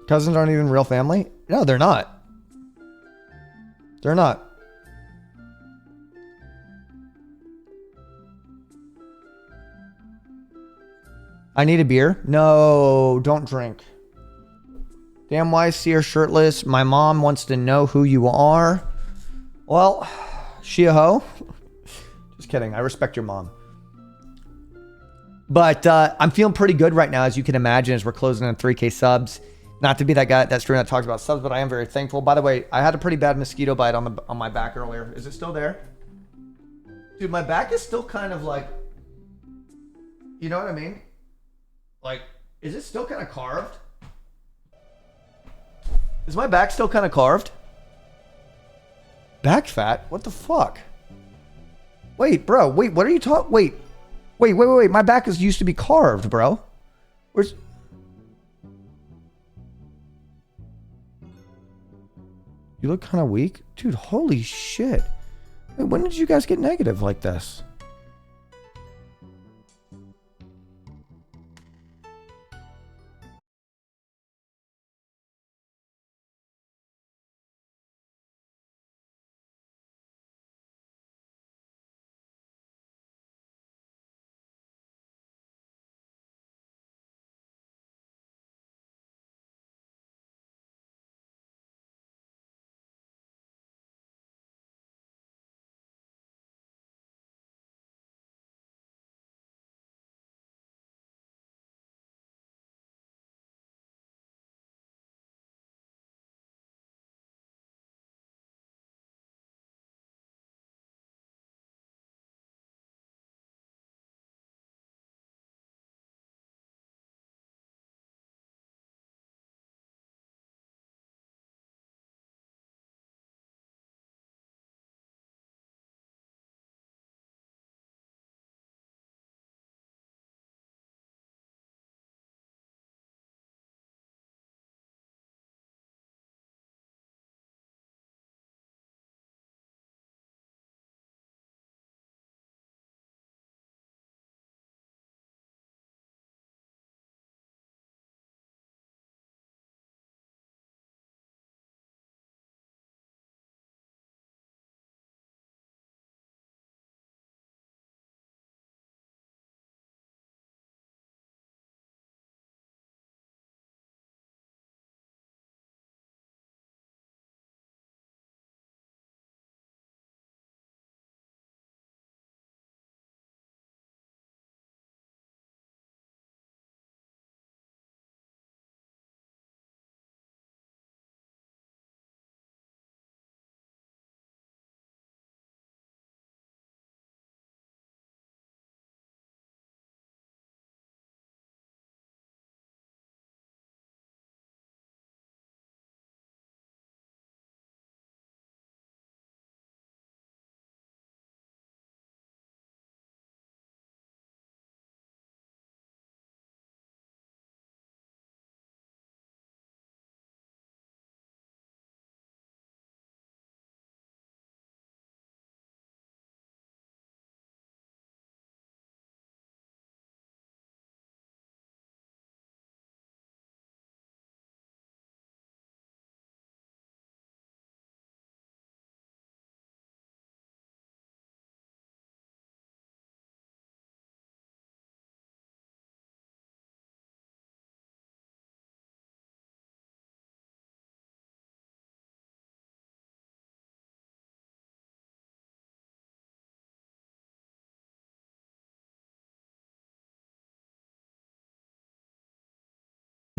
Cousins aren't even real family? No, they're not. They're not. I need a beer? No, don't drink. Damn, why is Cyr shirtless? My mom wants to know who you are. Well, she a hoe? Just kidding. I respect your mom. But I'm feeling pretty good right now, as you can imagine, as we're closing on 3K subs. Not to be that guy, that streamer that talks about subs, but I am very thankful. By the way, I had a pretty bad mosquito bite on my back earlier. Is it still there? Dude, my back is still kind of like, you know what I mean? Like, is it still kind of carved? Is my back still kind of carved? Back fat? What the fuck? Wait, bro. Wait, what are you talking? Wait. My back used to be carved, bro. Where's... You look kind of weak. Dude, holy shit. Wait, when did you guys get negative like this?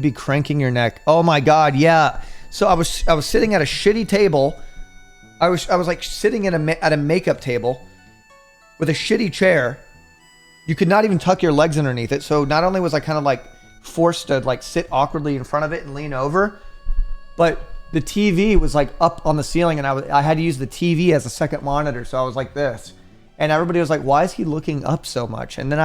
Be cranking your neck. Oh my God, yeah. So I was sitting at a shitty table. I was like sitting at a makeup table with a shitty chair. You could not even tuck your legs underneath it. So not only was I kind of like forced to like sit awkwardly in front of it and lean over, but the TV was like up on the ceiling, and I had to use the TV as a second monitor. So I was like this, and everybody was like, "Why is he looking up so much?" And then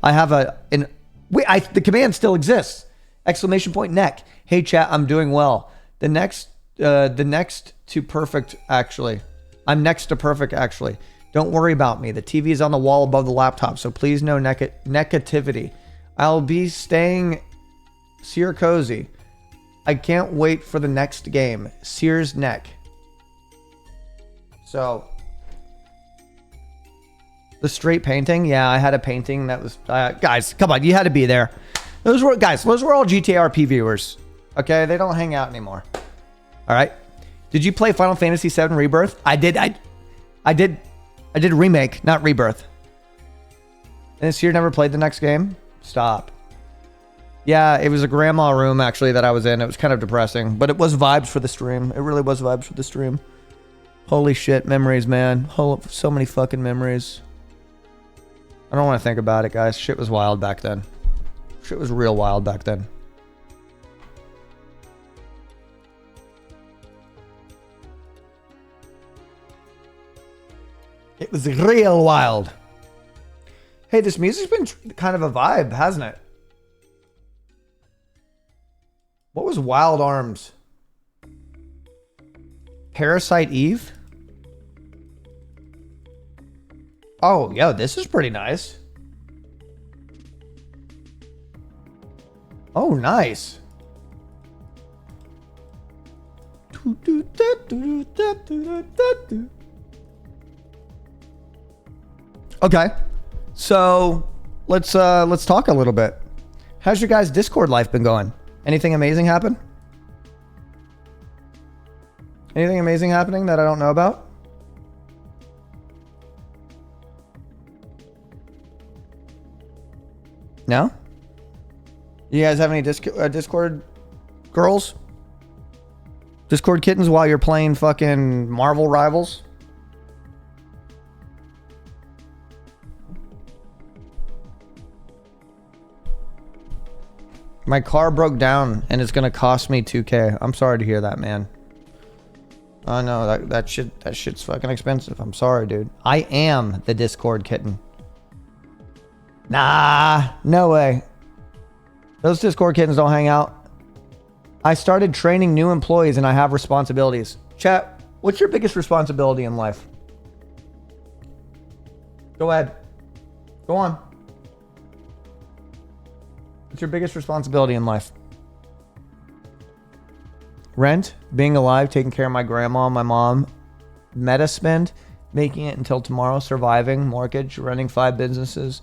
the command still exists. Exclamation point neck. Hey chat, I'm doing well. The next to perfect actually. I'm next to perfect actually. Don't worry about me. The TV is on the wall above the laptop, so please no negativity. I'll be staying Cyr cozy. I can't wait for the next game. Cyr's neck. So the straight painting, yeah, I had a painting that was guys, come on, you had to be there. Those were all GTRP viewers. Okay, they don't hang out anymore. All right. Did you play Final Fantasy VII Rebirth? I did remake, not rebirth. And Cyr never played the next game? Stop. Yeah, it was a grandma room actually that I was in. It was kind of depressing, but it was vibes for the stream. It really was vibes for the stream. Holy shit, memories, man. So many fucking memories. I don't want to think about it, guys. Shit was wild back then. Shit was real wild back then. It was real wild. Hey, this music's been kind of a vibe, hasn't it? What was Wild Arms? Parasite Eve? Oh, yo, this is pretty nice. Oh, nice. Okay. So, let's talk a little bit. How's your guys' Discord life been going? Anything amazing happen? Anything amazing happening that I don't know about? No? You guys have any Discord girls? Discord kittens while you're playing fucking Marvel Rivals? My car broke down and it's gonna cost me $2K. I'm sorry to hear that, man. Oh no, that shit's fucking expensive. I'm sorry, dude. I am the Discord kitten. Nah, no way. Those Discord kittens don't hang out. I started training new employees and I have responsibilities. Chat, what's your biggest responsibility in life? Go ahead. Go on. What's your biggest responsibility in life? Rent, being alive, taking care of my grandma, my mom, meta spend, making it until tomorrow, surviving, mortgage, running 5 businesses,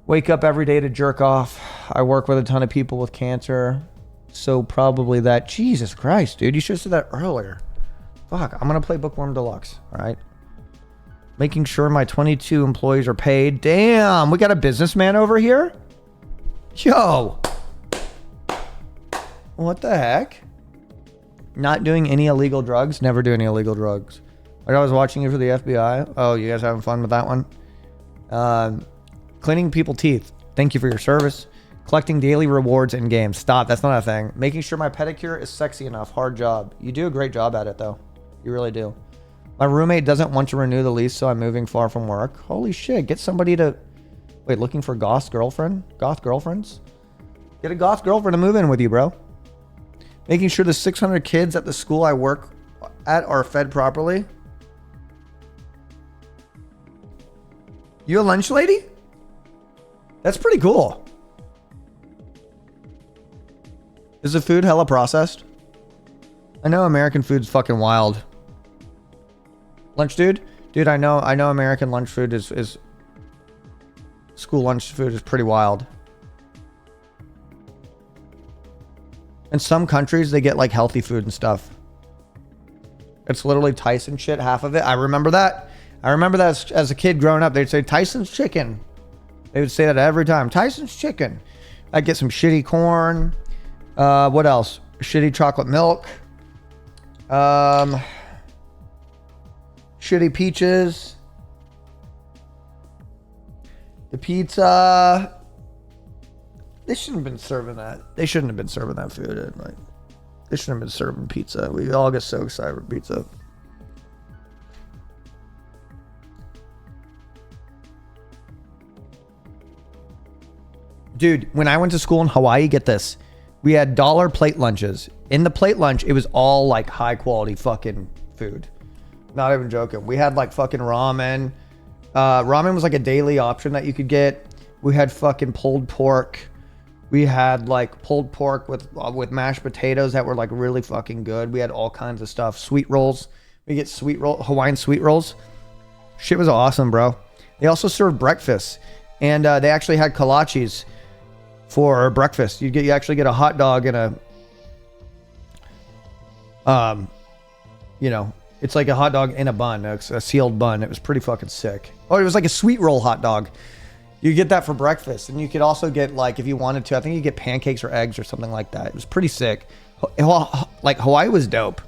wake up every day to jerk off. I work with a ton of people with cancer, so probably that. Jesus Christ, dude, you should have said that earlier. Fuck, I'm gonna play Bookworm Deluxe, all right? Making sure my 22 employees are paid. Damn, we got a businessman over here? Yo! What the heck? Not doing any illegal drugs? Never do any illegal drugs. Like I was watching you for the FBI. Oh, you guys having fun with that one? Cleaning people's teeth. Thank you for your service. Collecting daily rewards in games. Stop, that's not a thing. Making sure my pedicure is sexy enough. Hard job. You do a great job at it though. You really do. My roommate doesn't want to renew the lease, so I'm moving far from work. Holy shit, get somebody to... Wait, looking for goth girlfriend? Goth girlfriends? Get a goth girlfriend to move in with you, bro. Making sure the 600 kids at the school I work at are fed properly. You a lunch lady? That's pretty cool. Is the food hella processed? I know American food's fucking wild. Lunch dude? Dude, I know American lunch food is school lunch food is pretty wild. In some countries, they get like healthy food and stuff. It's literally Tyson shit, half of it. I remember that. I remember that as a kid growing up. They'd say Tyson's chicken. They would say that every time. Tyson's chicken. I'd get some shitty corn, What else? Shitty chocolate milk. Shitty peaches. The pizza. They shouldn't have been serving that. They shouldn't have been serving that food. Like, they shouldn't have been serving pizza. We all get so excited for pizza. Dude, when I went to school in Hawaii, get this. We had dollar plate lunches. In the plate lunch, it was all like high quality fucking food. Not even joking. We had like fucking ramen. Ramen was like a daily option that you could get. We had fucking pulled pork. We had like pulled pork with mashed potatoes that were like really fucking good. We had all kinds of stuff. Sweet rolls. We get Hawaiian sweet rolls. Shit was awesome, bro. They also served breakfast, and they actually had kolaches for breakfast. You actually get a hot dog and you know, it's like a hot dog in a bun, a sealed bun. It was pretty fucking sick. Oh, it was like a sweet roll hot dog. You get that for breakfast, and you could also get, like, if you wanted to, I think you get pancakes or eggs or something like that. It was pretty sick. Like, Hawaii was dope.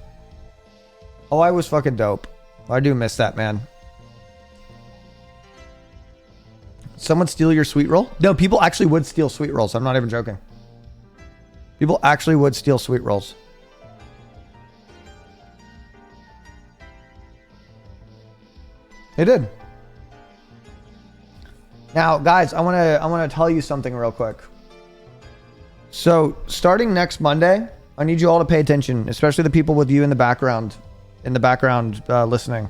Hawaii was fucking dope. I do miss that, man. Someone steal your sweet roll? No, people actually would steal sweet rolls. I'm not even joking. People actually would steal sweet rolls. They did. Now, guys, I want to tell you something real quick. So, starting next Monday, I need you all to pay attention, especially the people with you in the background listening,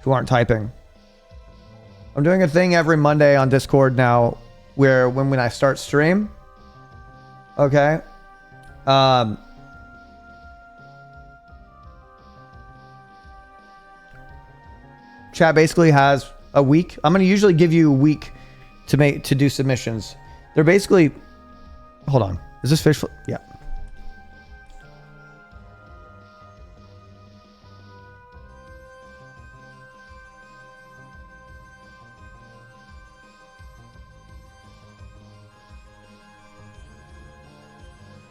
who aren't typing. I'm doing a thing every Monday on Discord now, where when I start stream, okay, chat basically has a week. I'm going to usually give you a week to do submissions. They're basically, hold on. Is this fish? Yeah.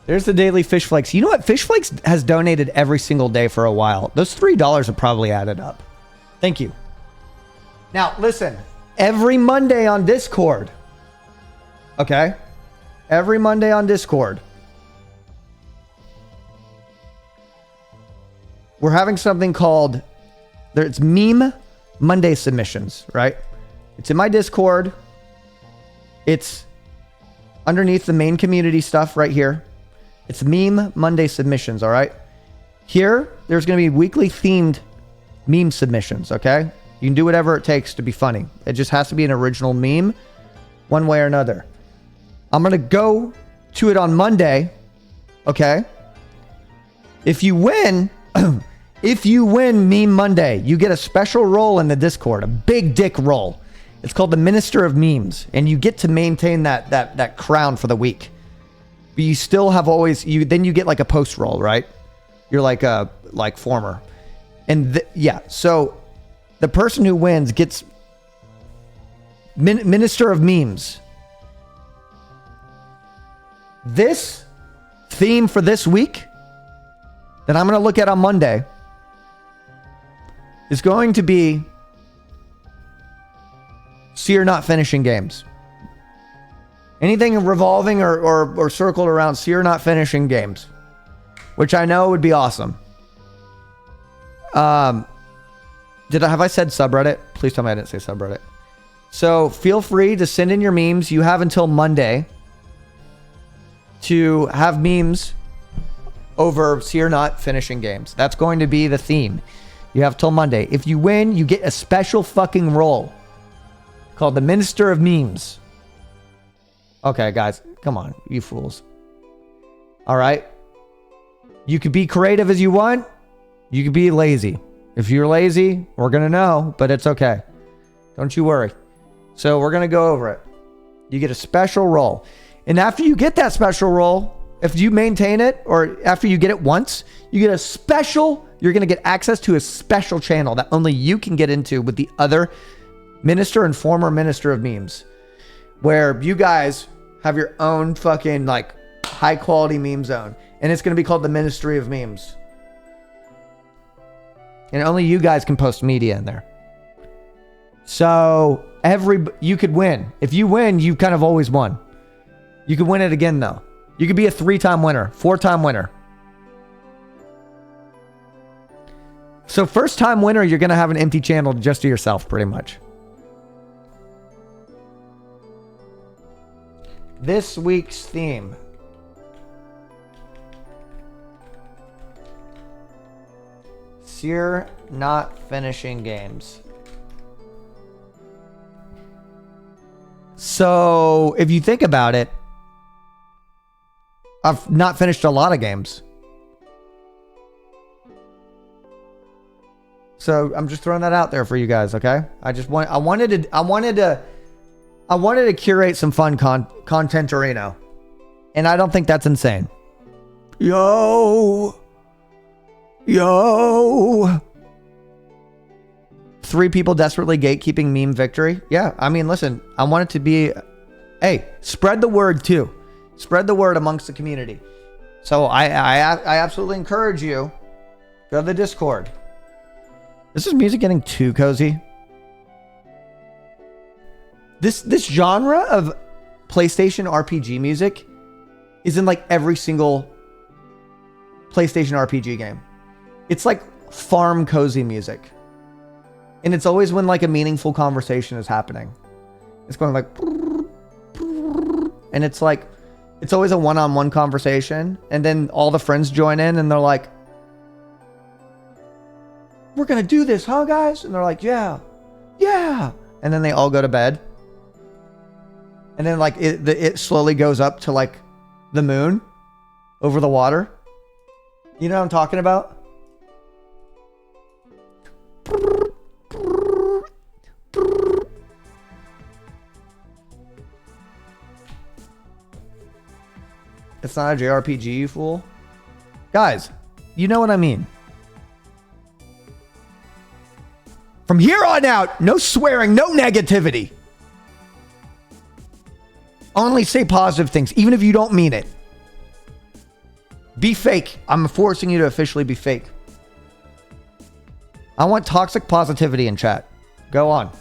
There's the daily Fish Flakes. You know what? Fish Flakes has donated every single day for a while. Those $3 have probably added up. Thank you. Now, listen. Every Monday on Discord. Okay? Every Monday on Discord. We're having something called... It's Meme Monday Submissions, right? It's in my Discord. It's underneath the main community stuff right here. It's Meme Monday Submissions, all right? Here, there's going to be weekly themed meme submissions, okay? You can do whatever it takes to be funny. It just has to be an original meme, one way or another. I'm going to go to it on Monday, okay? If you win, Meme Monday, you get a special role in the Discord, a big dick role. It's called the Minister of Memes, and you get to maintain that crown for the week. But you still have always, then you get like a post role, right? You're like a former. And yeah, so the person who wins gets Minister of Memes. This theme for this week that I'm going to look at on Monday is going to be Cyr not finishing games. Anything revolving or circled around Cyr not finishing games, which I know would be awesome. Have I said subreddit? Please tell me I didn't say subreddit. So feel free to send in your memes. You have until Monday to have memes over Cyr not finishing games. That's going to be the theme. You have till Monday. If you win, you get a special fucking role called the Minister of Memes. Okay, guys, come on, you fools. All right. You could be creative as you want. You could be lazy. If you're lazy, we're going to know, but it's okay. Don't you worry. So we're going to go over it. You get a special role. And after you get that special role, if you maintain it, or after you get it once, you get a special, you're going to get access to a special channel that only you can get into with the other minister and former Minister of Memes, where you guys have your own fucking like high quality meme zone. And it's going to be called the Ministry of Memes. And only you guys can post media in there. So you could win. If you win, you kind of always won. You could win it again though. You could be a 3-time winner, 4-time winner. So first time winner, you're going to have an empty channel just to yourself, pretty much. This week's theme. Cyr not finishing games. So if you think about it, I've not finished a lot of games. So I'm just throwing that out there for you guys, okay? I wanted to curate some fun content-orino. And I don't think that's insane. Yo. 3 people desperately gatekeeping meme victory. Yeah, I mean, listen, I want it to be, hey, spread the word too. Spread the word amongst the community. So I absolutely encourage you, go to the Discord. This is music getting too cozy. This genre of PlayStation RPG music is in like every single PlayStation RPG game. It's like farm cozy music. And it's always when like a meaningful conversation is happening. It's going like, and it's like, it's always a one-on-one conversation. And then all the friends join in and they're like, we're going to do this, huh, guys? And they're like, yeah. And then they all go to bed. And then like it slowly goes up to like the moon over the water. You know what I'm talking about? It's not a JRPG, you fool. Guys, you know what I mean. From here on out, no swearing, no negativity. Only say positive things, even if you don't mean it. Be fake. I'm forcing you to officially be fake. I want toxic positivity in chat. Go on.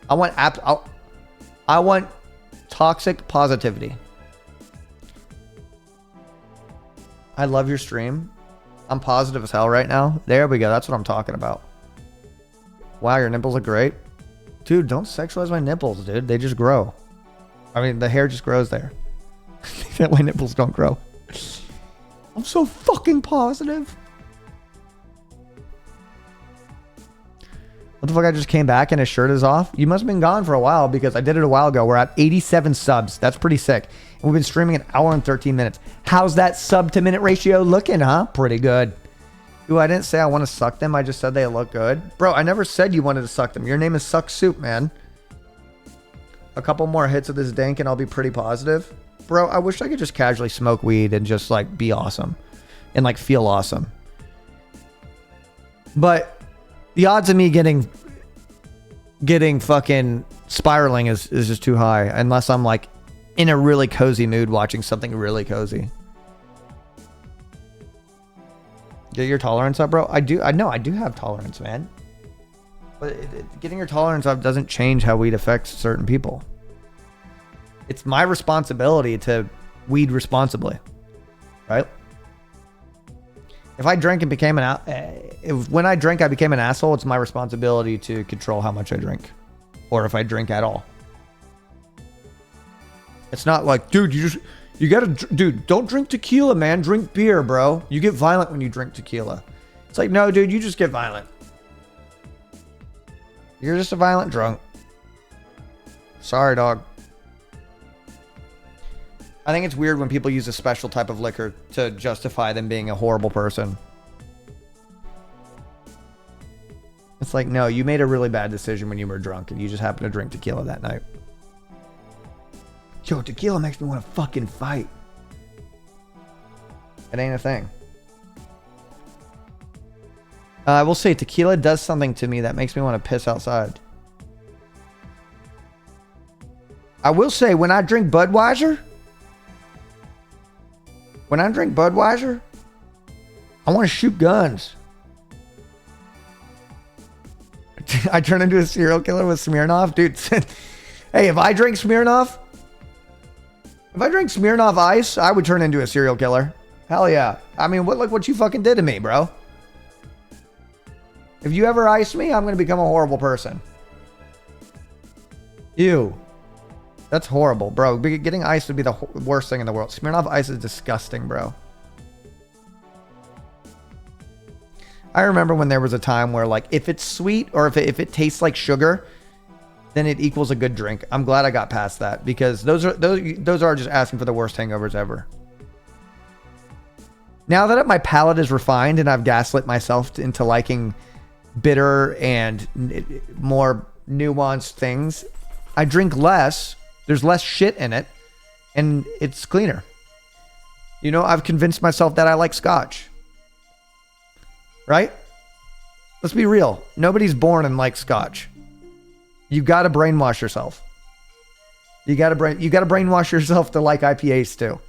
I want toxic positivity. I love your stream. I'm positive as hell right now. There we go. That's what I'm talking about. Wow, your nipples look great. Dude, don't sexualize my nipples, dude. They just grow. I mean, the hair just grows there. That way nipples don't grow. I'm so fucking positive. What the fuck? I just came back and his shirt is off. You must have been gone for a while because I did it a while ago. We're at 87 subs. That's pretty sick. And we've been streaming an hour and 13 minutes. How's that sub to minute ratio looking, huh? Pretty good. Ooh, I didn't say I want to suck them. I just said they look good. Bro, I never said you wanted to suck them. Your name is Suck Soup, man. A couple more hits of this dank and I'll be pretty positive. Bro, I wish I could just casually smoke weed and just like be awesome. And like feel awesome. But the odds of me getting fucking spiraling is just too high. Unless I'm like in a really cozy mood watching something really cozy. Get your tolerance up, bro. I know I do have tolerance, man. But getting your tolerance up doesn't change how weed affects certain people. It's my responsibility to weed responsibly, right? If I drank and became when I drank I became an asshole, it's my responsibility to control how much I drink, or if I drink at all. It's not like, dude, you gotta, dude, don't drink tequila, man. Drink beer, bro. You get violent when you drink tequila. It's like, no, dude, you just get violent. You're just a violent drunk. Sorry, dog. I think it's weird when people use a special type of liquor to justify them being a horrible person. It's like, no, you made a really bad decision when you were drunk and you just happened to drink tequila that night. Yo, tequila makes me want to fucking fight. It ain't a thing. I will say tequila does something to me that makes me want to piss outside. I will say when I drink Budweiser, When I drink Budweiser, I want to shoot guns. I turn into a serial killer with Smirnoff? Dude, hey, if I drank Smirnoff Ice, I would turn into a serial killer. Hell yeah. I mean, look what you fucking did to me, bro. If you ever ice me, I'm going to become a horrible person. Ew. That's horrible, bro. Getting ice would be the worst thing in the world. Smirnoff Ice is disgusting, bro. I remember when there was a time where, like, if it's sweet or if it tastes like sugar, then it equals a good drink. I'm glad I got past that, because those are just asking for the worst hangovers ever. Now that my palate is refined and I've gaslit myself into liking bitter and more nuanced things, I drink less. There's less shit in it, and it's cleaner. You know, I've convinced myself that I like scotch. Right? Let's be real. Nobody's born and likes scotch. You got to brainwash yourself. You got to brainwash yourself to like IPAs too.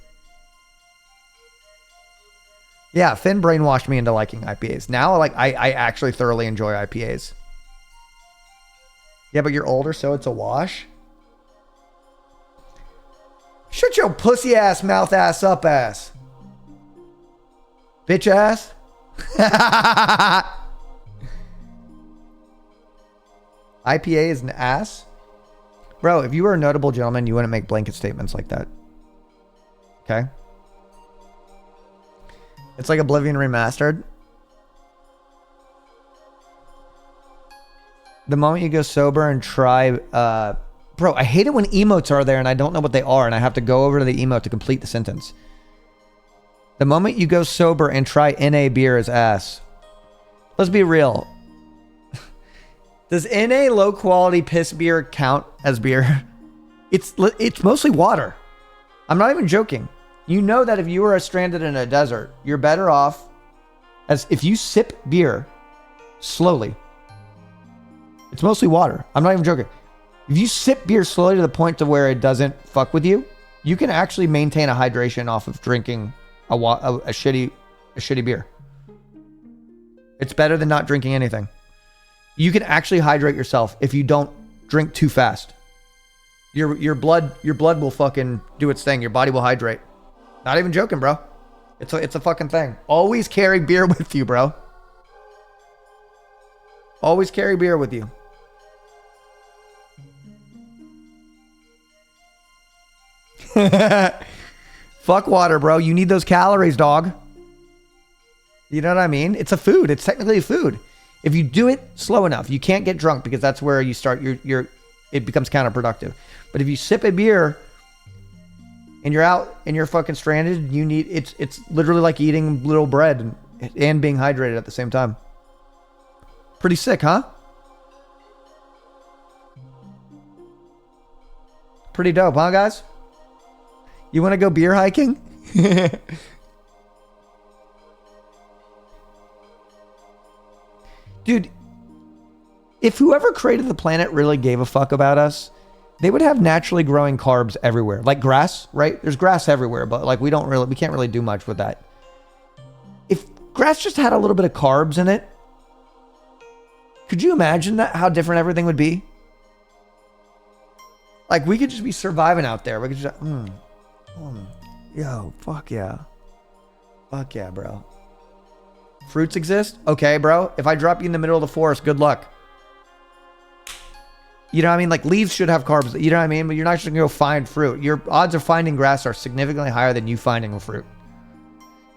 Yeah, Finn brainwashed me into liking IPAs. Now, like, I actually thoroughly enjoy IPAs. Yeah, but you're older, so it's a wash. Shut your pussy ass, mouth ass up ass. Bitch ass. IPA is an ass? Bro, if you were a notable gentleman, you wouldn't make blanket statements like that. Okay? It's like Oblivion Remastered. The moment you go sober and try... bro, I hate it when emotes are there and I don't know what they are and I have to go over to the emote to complete the sentence. The moment you go sober and try NA beer is ass. Let's be real. Does NA low quality piss beer count as beer? It's mostly water. I'm not even joking. You know that if you were stranded in a desert, you're better off as if you sip beer slowly. It's mostly water. I'm not even joking. If you sip beer slowly to the point to where it doesn't fuck with you, you can actually maintain a hydration off of drinking a shitty beer. It's better than not drinking anything. You can actually hydrate yourself if you don't drink too fast. Your blood will fucking do its thing. Your body will hydrate. Not even joking, bro. It's a fucking thing. Always carry beer with you, bro. Always carry beer with you. Fuck water, bro. You need those calories, dog. You know what I mean? It's a food. It's technically a food. If you do it slow enough, you can't get drunk because that's where you start it becomes counterproductive. But if you sip a beer and you're out and you're fucking stranded, it's literally like eating little bread and being hydrated at the same time. Pretty sick, huh? Pretty dope, huh, guys? You want to go beer hiking? Dude, if whoever created the planet really gave a fuck about us, they would have naturally growing carbs everywhere. Like grass, right? There's grass everywhere, but like we can't really do much with that. If grass just had a little bit of carbs in it, could you imagine that? How different everything would be? Like we could just be surviving out there. We could just, yo, fuck yeah. Fuck yeah, bro. Fruits exist? Okay, bro. If I drop you in the middle of the forest, good luck. You know what I mean? Like leaves should have carbs. You know what I mean? But you're not just gonna go find fruit. Your odds of finding grass are significantly higher than you finding a fruit.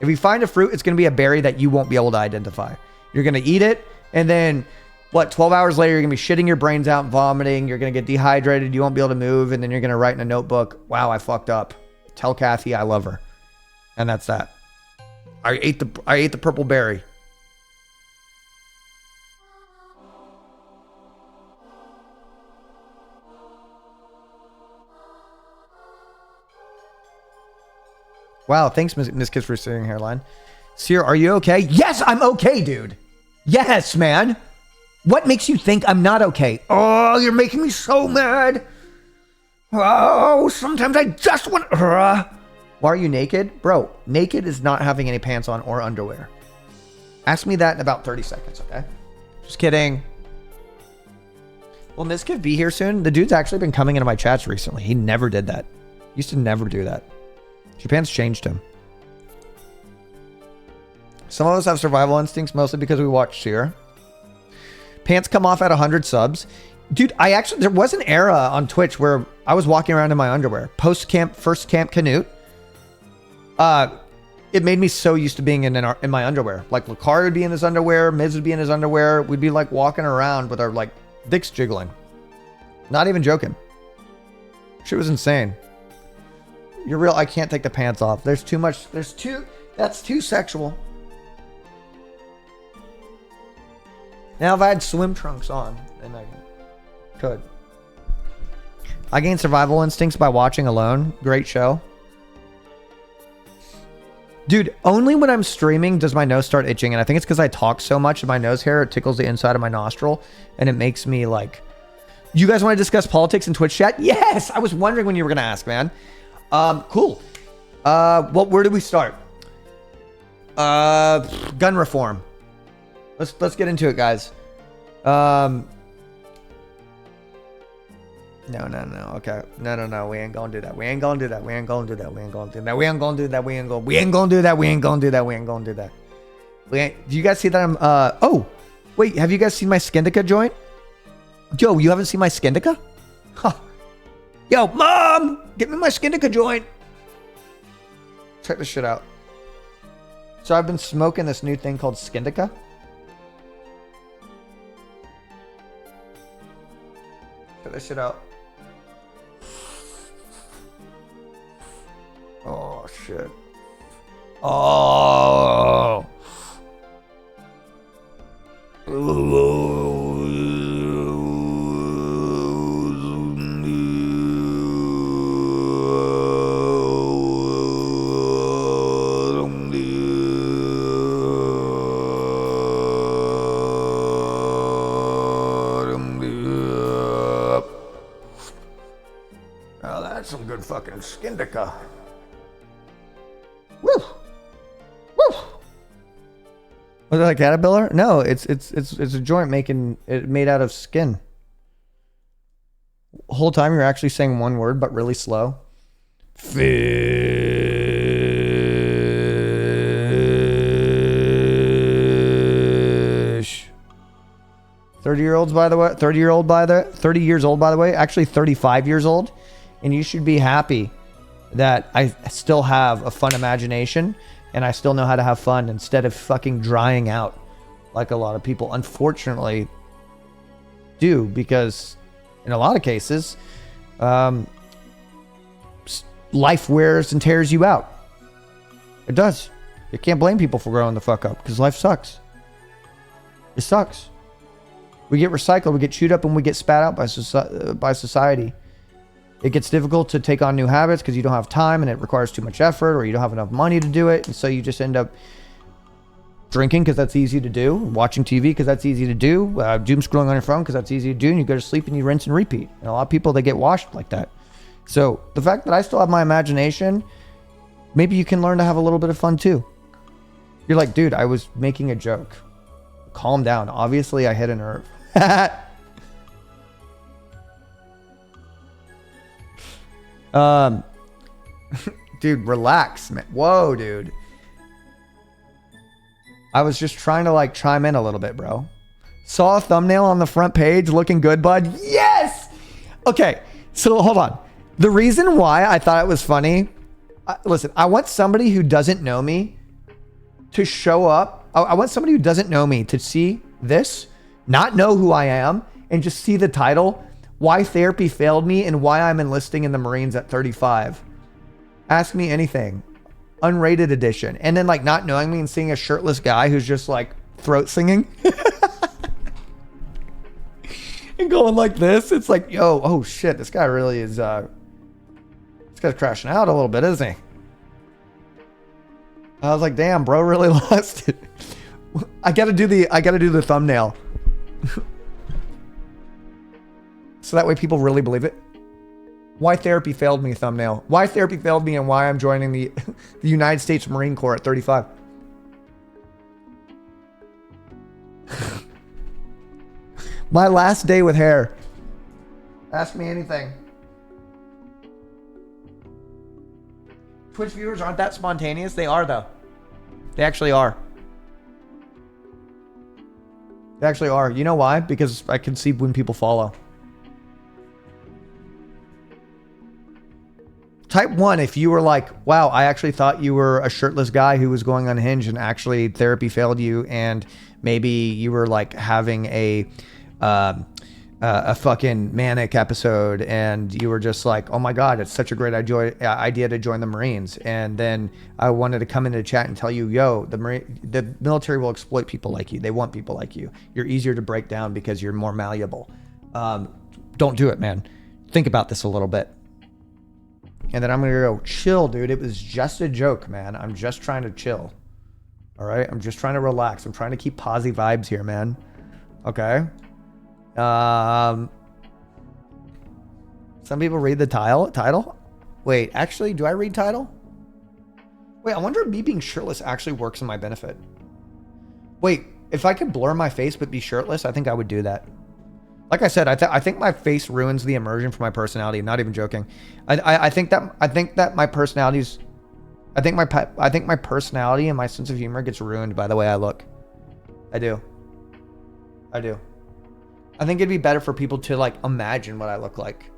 If you find a fruit, it's gonna be a berry that you won't be able to identify. You're gonna eat it, and then 12 hours later, you're gonna be shitting your brains out and vomiting. You're gonna get dehydrated. You won't be able to move, and then you're gonna write in a notebook, "Wow, I fucked up. Tell Kathy I love her," and that's that. I ate the purple berry. Wow, thanks, Miss Kiss, for sitting hairline. Cyr, are you okay? Yes, I'm okay, dude. Yes, man. What makes you think I'm not okay? Oh, you're making me so mad. Oh, sometimes I just want... Why are you naked? Bro, naked is not having any pants on or underwear. Ask me that in about 30 seconds, okay? Just kidding. Will Mizkiv be here soon? The dude's actually been coming into my chats recently. He never did that. Used to never do that. Japan's changed him. Some of us have survival instincts, mostly because we watch Cyr. Pants come off at 100 subs. Dude, there was an era on Twitch where I was walking around in my underwear. Post camp, first camp Canute. It made me so used to being in my underwear. Like, Lakar would be in his underwear, Miz would be in his underwear. We'd be like walking around with our like dicks jiggling. Not even joking. Shit was insane. You're real. I can't take the pants off. There's too much. That's too sexual. Now, if I had swim trunks on, then I could. I gained survival instincts by watching alone. Great show. Dude, only when I'm streaming does my nose start itching. And I think it's because I talk so much in my nose hair. It tickles the inside of my nostril. And it makes me like... You guys want to discuss politics in Twitch chat? Yes! I was wondering when you were going to ask, man. Cool. Well, where do we start? Gun reform. Let's get into it, guys. No. Okay. No. We ain't gonna do that. We ain't gonna do that. We ain't gonna do that. We ain't gonna do that. We ain't gonna do that. We ain't gonna do that. We ain't gonna do that. We ain't gonna do that. Do you guys see that I'm oh, wait, have you guys seen my Skindica joint? Yo, you haven't seen my Skindica? Huh. Yo, mom, get me my Skindica joint. Check this shit out. So I've been smoking this new thing called Skindica. Check this shit out. Oh, shit. Oh. Oh, that's some good fucking Skindica. Woo! Woo! Was that a caterpillar? No, it's a joint made out of skin. Whole time you're actually saying one word, but really slow. Fish. 30 years old by the way. Actually 35 years old. And you should be happy that I still have a fun imagination and I still know how to have fun instead of fucking drying out like a lot of people unfortunately do, because in a lot of cases, life wears and tears you out. It does. You can't blame people for growing the fuck up because life sucks. It sucks. We get recycled, we get chewed up, and we get spat out by society. It gets difficult to take on new habits because you don't have time and it requires too much effort, or you don't have enough money to do it. And so you just end up drinking because that's easy to do, watching TV because that's easy to do, doom scrolling on your phone because that's easy to do, and you go to sleep and you rinse and repeat. And a lot of people, they get washed like that. So the fact that I still have my imagination, maybe you can learn to have a little bit of fun too. You're like, dude, I was making a joke. Calm down. Obviously, I hit a nerve. Dude, relax, man. Whoa, dude. I was just trying to like chime in a little bit, bro. Saw a thumbnail on the front page, looking good, bud. Yes. Okay, so hold on. The reason why I thought it was funny, listen, I want somebody who doesn't know me to show up. I want somebody who doesn't know me to see this, not know who I am, and just see the title, Why Therapy Failed Me and Why I'm Enlisting in the Marines at 35. Ask me anything. Unrated edition. And then like not knowing me and seeing a shirtless guy who's just like throat singing. And going like this. It's like, yo, oh shit, this guy really is, this guy's crashing out a little bit, isn't he? I was like, damn, bro really lost it. I gotta do the thumbnail. So that way people really believe it. Why therapy failed me thumbnail. Why therapy failed me and why I'm joining the, the United States Marine Corps at 35. My last day with hair. Ask me anything. Twitch viewers aren't that spontaneous. They are, though. They actually are. They actually are. You know why? Because I can see when people follow. Type 1 if you were like, wow, I actually thought you were a shirtless guy who was going unhinged and actually therapy failed you, and maybe you were like having a fucking manic episode and you were just like, oh my God, it's such a great idea to join the Marines. And then I wanted to come into chat and tell you, yo, the military will exploit people like you. They want people like you. You're easier to break down because you're more malleable. Don't do it, man. Think about this a little bit. And then I'm going to go, chill, dude. It was just a joke, man. I'm just trying to chill. All right? I'm just trying to relax. I'm trying to keep posy vibes here, man. Okay? Some people read the title. Wait, actually, do I read title? Wait, I wonder if me being shirtless actually works in my benefit. Wait, if I could blur my face but be shirtless, I think I would do that. Like I said, I think my face ruins the immersion for my personality. I'm not even joking. I think that my personality's, I think my personality and my sense of humor gets ruined by the way I look. I do. I think it'd be better for people to like imagine what I look like.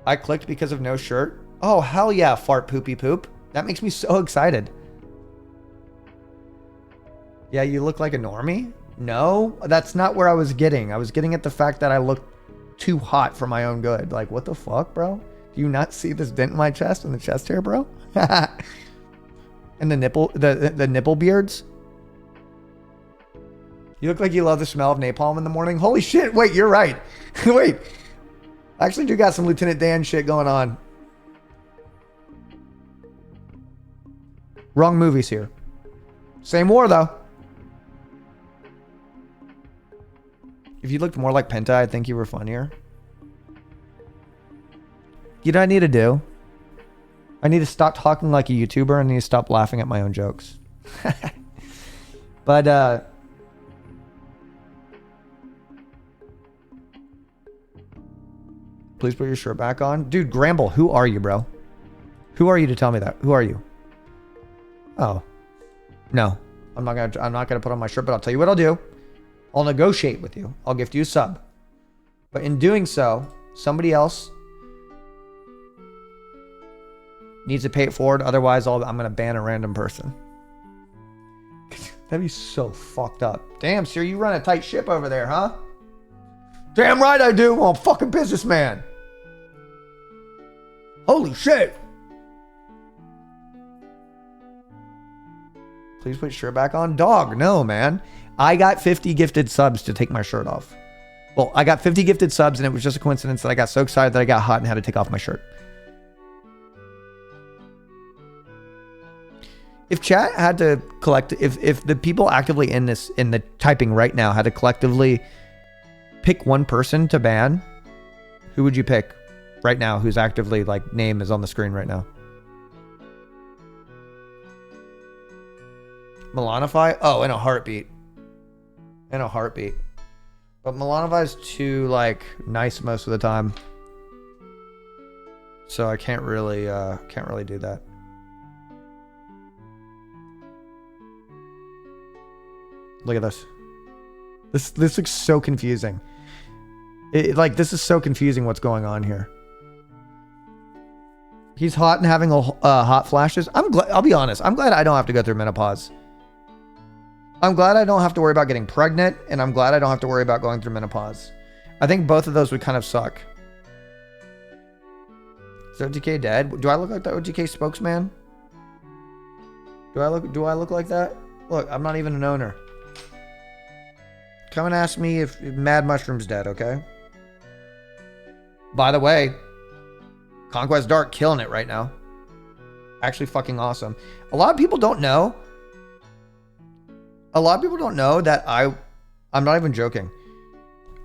I clicked because of no shirt. Oh, hell yeah, fart poopy poop. That makes me so excited. Yeah, you look like a normie? No, that's not where I was getting. I was getting at the fact that I look too hot for my own good. Like, what the fuck, bro? Do you not see this dent in my chest and the chest hair, bro? And the nipple beards? You look like you love the smell of napalm in the morning. Holy shit, wait, you're right. Wait, I actually do got some Lieutenant Dan shit going on. Wrong movies here. Same war, though. If you looked more like Penta, I think you were funnier. You know what I need to do? I need to stop talking like a YouTuber and I need to stop laughing at my own jokes. But, please put your shirt back on. Dude, Gramble, who are you, bro? Who are you to tell me that? Who are you? Oh. No. I'm not gonna put on my shirt, but I'll tell you what I'll do. I'll negotiate with you. I'll gift you a sub. But in doing so, somebody else needs to pay it forward. Otherwise, I'm going to ban a random person. That'd be so fucked up. Damn, Cyr, you run a tight ship over there, huh? Damn right I do. I'm a fucking businessman. Holy shit. Please put your shirt back on. Dog, no, man. I got 50 gifted subs to take my shirt off. Well, I got 50 gifted subs and it was just a coincidence that I got so excited that I got hot and had to take off my shirt. If chat had to collect, if the people actively in the typing right now had to collectively pick one person to ban, who would you pick right now who's actively, like, name is on the screen right now? Milanify? Oh, in a heartbeat. In a heartbeat. But Milanify is too, like, nice most of the time. So I can't really do that. Look at this. This looks so confusing. This is so confusing what's going on here. He's hot and having hot flashes. I'm glad. I'll be honest. I'm glad I don't have to go through menopause. I'm glad I don't have to worry about getting pregnant, and I'm glad I don't have to worry about going through menopause. I think both of those would kind of suck. Is OTK dead? Do I look like the OTK spokesman? Do I look like that? Look, I'm not even an owner. Come and ask me if Mad Mushroom's dead, okay? By the way, Conquest Dark killing it right now. Actually fucking awesome. A lot of people don't know. A lot of people don't know that I'm not even joking.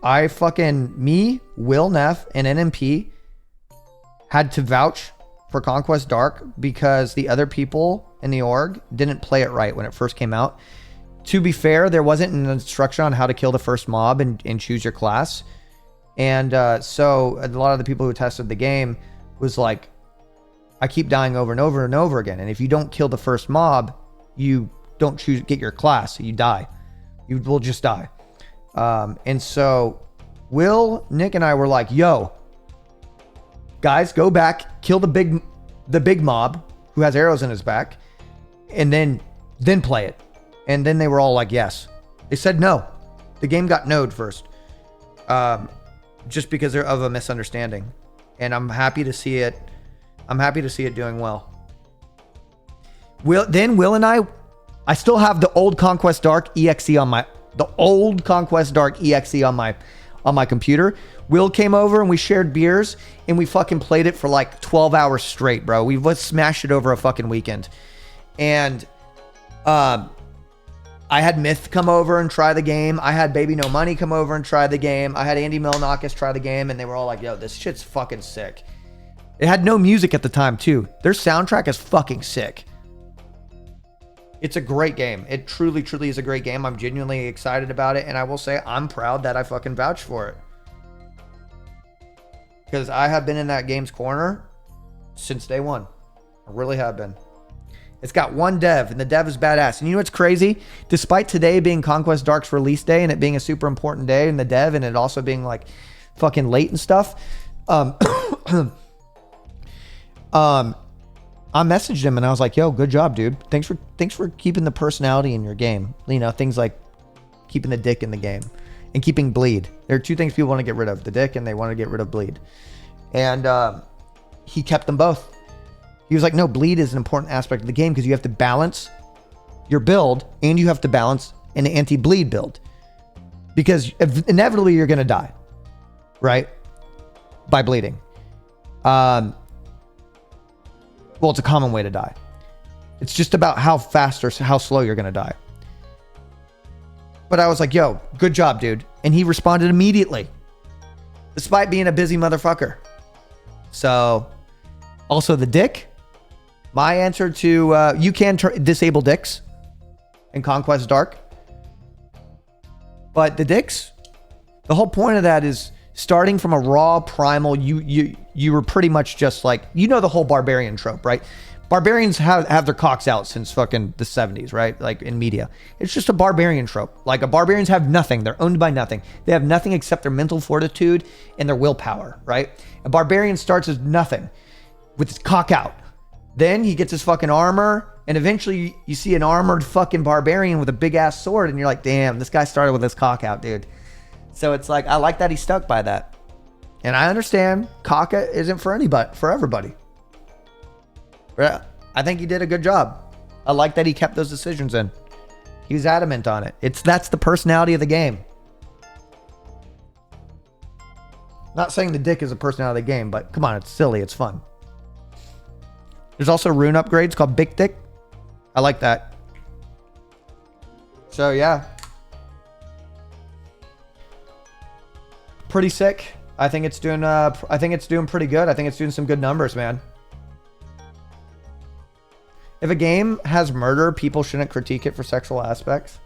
Me, Will Neff, and NMP had to vouch for Conquest Dark because the other people in the org didn't play it right when it first came out. To be fair, there wasn't an instruction on how to kill the first mob and choose your class. And so a lot of the people who tested the game was like, I keep dying over and over and over again. And if you don't kill the first mob, you don't get your class. You die. You will just die. And so Will, Nick, and I were like, yo, guys, go back, kill the big mob who has arrows in his back, and then play it. And then they were all like, yes. They said no. The game got no'd first. Just because of a misunderstanding. And I'm happy to see it. I'm happy to see it doing well. Will and I still have the old Conquest Dark EXE on my computer. Will came over and we shared beers and we fucking played it for like 12 hours straight, bro. We smashed it over a fucking weekend. And I had Myth come over and try the game. I had Baby No Money come over and try the game. I had Andy Milonakis try the game, and they were all like, yo, this shit's fucking sick. It had no music at the time, too. Their soundtrack is fucking sick. It's a great game. It truly, truly is a great game. I'm genuinely excited about it, and I will say I'm proud that I fucking vouched for it. Because I have been in that game's corner since day one. I really have been. It's got one dev, and the dev is badass. And you know what's crazy? Despite today being Conquest Dark's release day and it being a super important day in the dev and it also being like fucking late and stuff, I messaged him and I was like, yo, good job, dude. Thanks for keeping the personality in your game. You know, things like keeping the dick in the game and keeping bleed. There are two things people want to get rid of, the dick and they want to get rid of bleed. And he kept them both. He was like, no, bleed is an important aspect of the game because you have to balance your build and you have to balance an anti-bleed build. Because inevitably you're going to die, right? By bleeding. Well, it's a common way to die. It's just about how fast or how slow you're going to die. But I was like, yo, good job, dude. And he responded immediately, despite being a busy motherfucker. So, also the dick. My answer to, you can disable dicks in Conquest Dark. But the dicks, the whole point of that is starting from a raw primal, you were pretty much just like, you know, the whole barbarian trope, right? Barbarians have their cocks out since fucking the 70s, right? Like in media. It's just a barbarian trope. Like barbarians have nothing. They're owned by nothing. They have nothing except their mental fortitude and their willpower, right? A barbarian starts as nothing with his cock out. Then he gets his fucking armor, and eventually you see an armored fucking barbarian with a big ass sword, and you're like, damn, this guy started with his cock out, dude. So it's like, I like that he stuck by that. And I understand cock isn't for anybody, for everybody. But I think he did a good job. I like that he kept those decisions in. He was adamant on it. That's the personality of the game. Not saying the dick is a personality of the game, but come on, it's silly, it's fun. There's also rune upgrades called Big Dick. I like that. So yeah. Pretty sick. I think it's doing pretty good. I think it's doing some good numbers, man. If a game has murder, people shouldn't critique it for sexual aspects.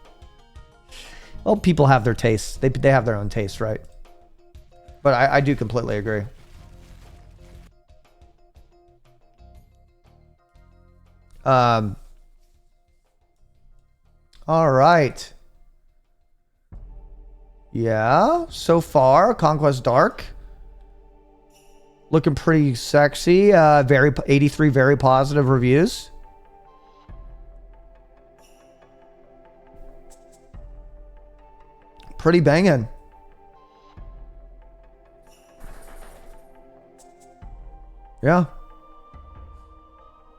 Well, people have their tastes. They have their own tastes, right? But I do completely agree. All right. Yeah, so far Conquest Dark looking pretty sexy. 83 very positive reviews. Pretty banging. Yeah.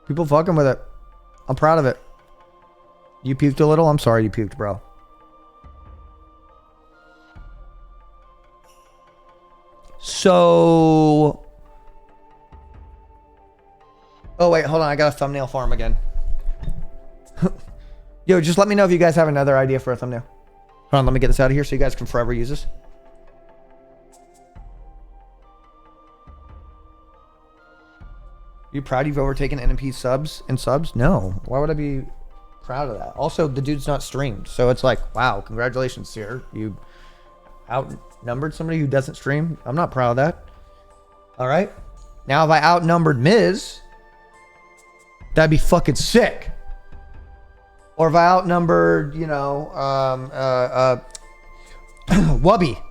People fucking with it. I'm proud of it. You puked a little? I'm sorry you puked, bro. So... Oh, wait. Hold on. I got a thumbnail for him again. Yo, just let me know if you guys have another idea for a thumbnail. Hold on. Let me get this out of here so you guys can forever use this. You proud you've overtaken NMP subs and subs? No. Why would I be proud of that? Also, the dude's not streamed. So it's like, wow, congratulations, Cyr. You outnumbered somebody who doesn't stream. I'm not proud of that. All right. Now, if I outnumbered Miz, that'd be fucking sick. Or if I outnumbered, you know, Wubby.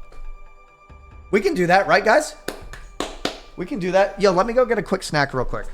We can do that, right, guys? We can do that. Yo, let me go get a quick snack real quick.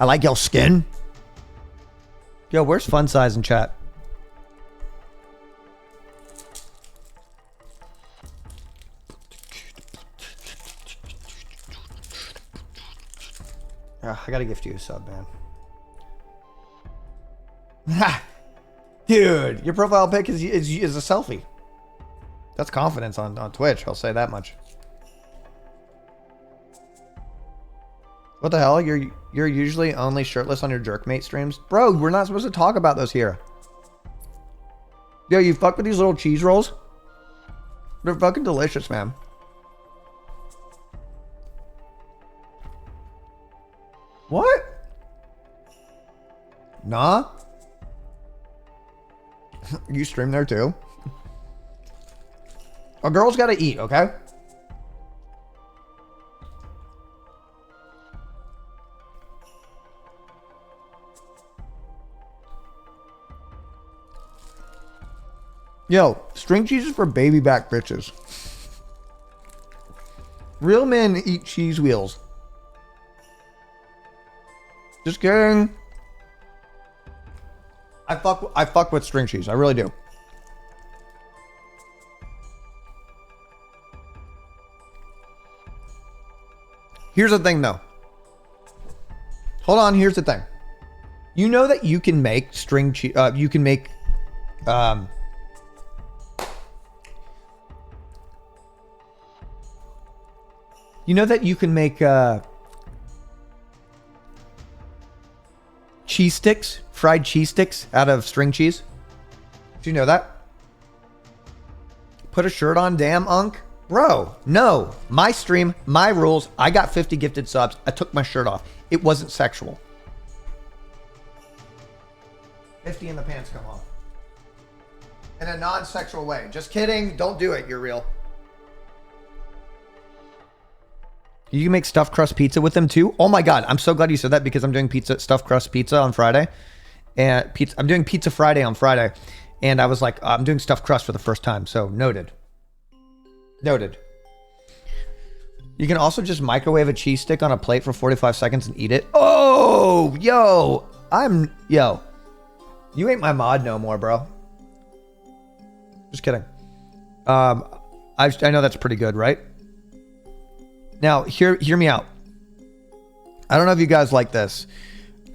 I like your skin. Yo, where's fun size in chat? I gotta gift you a sub, man. Dude, your profile pic is a selfie. That's confidence on Twitch, I'll say that much. What the hell? You're usually only shirtless on your jerkmate streams? Bro, we're not supposed to talk about those here. Yo, you fuck with these little cheese rolls? They're fucking delicious, man. What? Nah? You stream there too? A girl's gotta eat, okay? Yo, string cheese is for baby back bitches. Real men eat cheese wheels. Just kidding. I fuck with string cheese. I really do. Here's the thing though. Hold on, here's the thing. You know that you can make string cheese, you can make you know that you can make cheese sticks, fried cheese sticks out of string cheese? Do you know that? Put a shirt on, damn unk. Bro, no. My stream, my rules. I got 50 gifted subs. I took my shirt off. It wasn't sexual. 50 and the pants come off. In a non-sexual way. Just kidding. Don't do it. You're real. You can make stuffed crust pizza with them too. Oh my God. I'm so glad you said that because I'm doing stuffed crust pizza on Friday. And I'm doing Pizza Friday on Friday. And I was like, I'm doing stuffed crust for the first time. So noted. Noted. You can also just microwave a cheese stick on a plate for 45 seconds and eat it. Oh, yo. Yo. You ain't my mod no more, bro. Just kidding. I know that's pretty good, right? Now, hear me out. I don't know if you guys like this.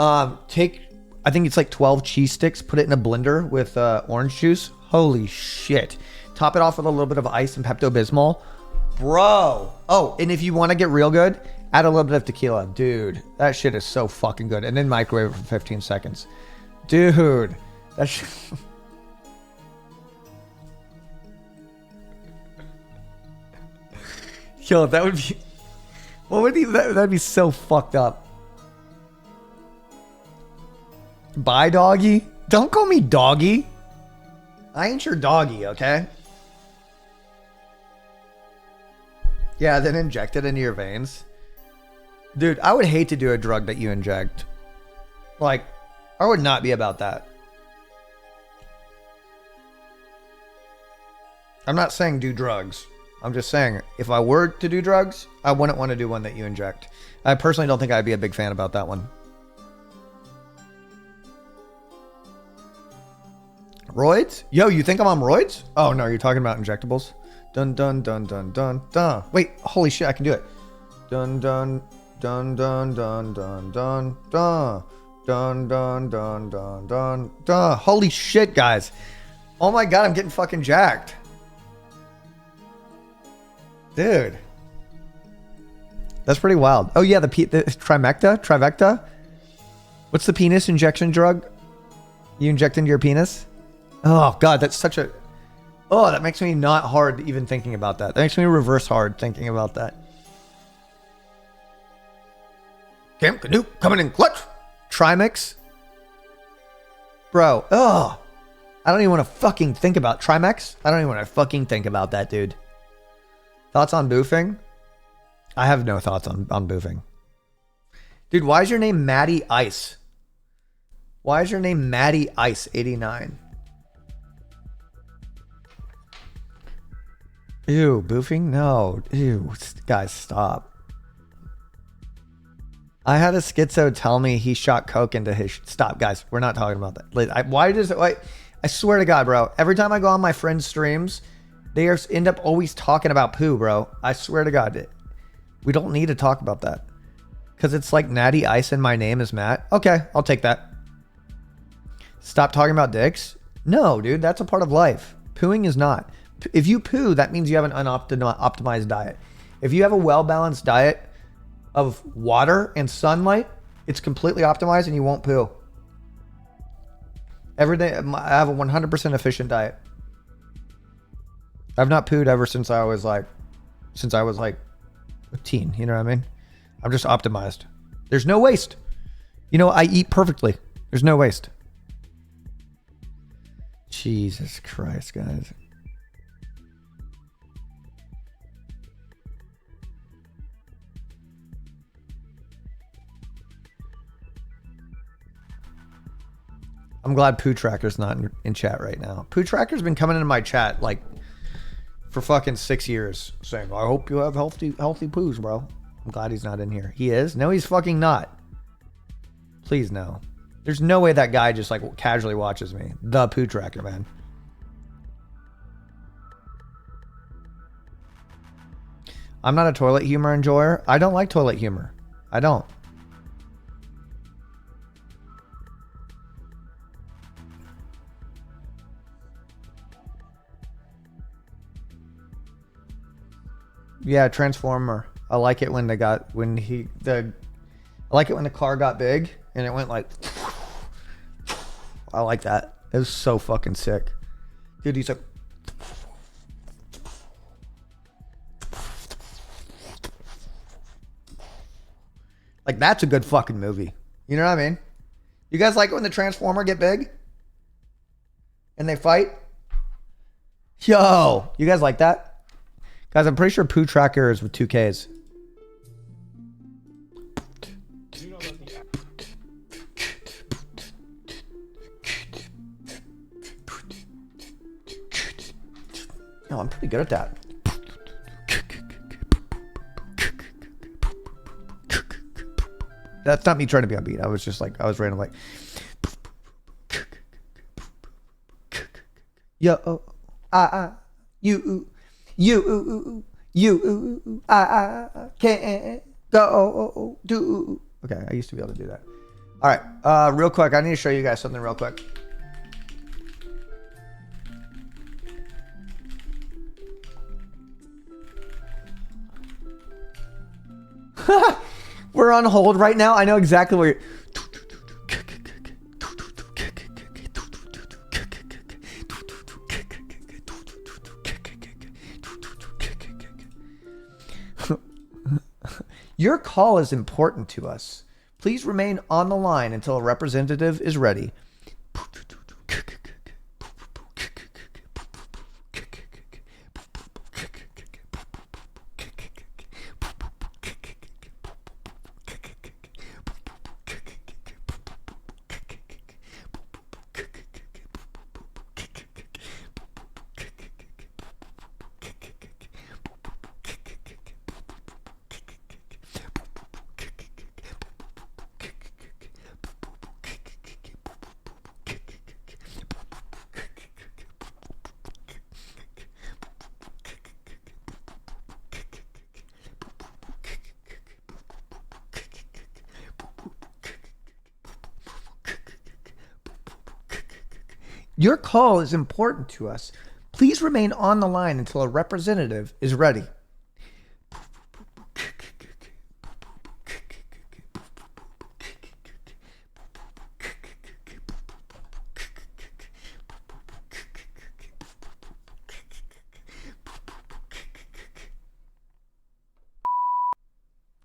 I think it's like 12 cheese sticks, put it in a blender with orange juice. Holy shit. Top it off with a little bit of ice and Pepto-Bismol. Bro. Oh, and if you want to get real good, add a little bit of tequila. Dude, that shit is so fucking good. And then microwave it for 15 seconds. Dude, that shit... Yo, that would be... What would be... That'd be so fucked up. Bye, doggy. Don't call me doggy. I ain't your doggy, okay? Yeah, then inject it into your veins. Dude, I would hate to do a drug that you inject. Like, I would not be about that. I'm not saying do drugs. I'm just saying, if I were to do drugs, I wouldn't want to do one that you inject. I personally don't think I'd be a big fan about that one. Roids? Yo, you think I'm on roids? Oh, no, you're talking about injectables? Dun dun dun dun dun dun. Wait, holy shit, I can do it. Dun dun dun dun dun dun dun dun dun dun dun dun dun dun. Holy shit, guys. Oh my god, I'm getting fucking jacked. Dude. That's pretty wild. Oh yeah, the Trivecta? What's the penis injection drug you inject into your penis? Oh god, that's such a... Oh, that makes me not hard even thinking about that. That makes me reverse hard thinking about that. Cam Canoe coming in clutch. Trimix? Bro, oh. I don't even want to fucking think about Trimex. I don't even want to fucking think about that, dude. Thoughts on boofing? I have no thoughts on boofing. Dude, why is your name Maddie Ice? Why is your name Maddie Ice 89? Ew, boofing? No. Ew, guys, stop. I had a schizo tell me he shot coke into his... Stop, guys. We're not talking about that. Why does it... I swear to God, bro. Every time I go on my friends' streams, they end up always talking about poo, bro. I swear to God. We don't need to talk about that. Because it's like Natty Ice and my name is Matt. Okay, I'll take that. Stop talking about dicks? No, dude. That's a part of life. Pooing is not. If you poo, that means you have an unoptimized diet. If you have a well-balanced diet of water and sunlight, it's completely optimized and you won't poo. Every day, I have a 100% efficient diet. I've not pooed ever since I was like a teen. You know what I mean? I'm just optimized. There's no waste. You know, I eat perfectly. There's no waste. Jesus Christ, guys. I'm glad Poo Tracker's not in chat right now. Poo Tracker's been coming into my chat like for fucking 6 years saying, I hope you have healthy poos, bro. I'm glad he's not in here. He is? No, he's fucking not. Please, no. There's no way that guy just like casually watches me. The Poo Tracker, man. I'm not a toilet humor enjoyer. I don't like toilet humor. I don't. Yeah, Transformer. I like it when I like it when the car got big and it went like... I like that. It was so fucking sick. Dude, he's like... Like, that's a good fucking movie. You know what I mean? You guys like it when the Transformer get big? And they fight? Yo! You guys like that? Guys, I'm pretty sure Poo Tracker is with 2 Ks. No, I'm pretty good at that. That's not me trying to be on beat. I was just like, I was random like... Yo, you... I can't go do. Okay, I used to be able to do that. All right, real quick, I need to show you guys something real quick. We're on hold right now. I know exactly where you're... Your call is important to us. Please remain on the line until a representative is ready. Your call is important to us. Please remain on the line until a representative is ready.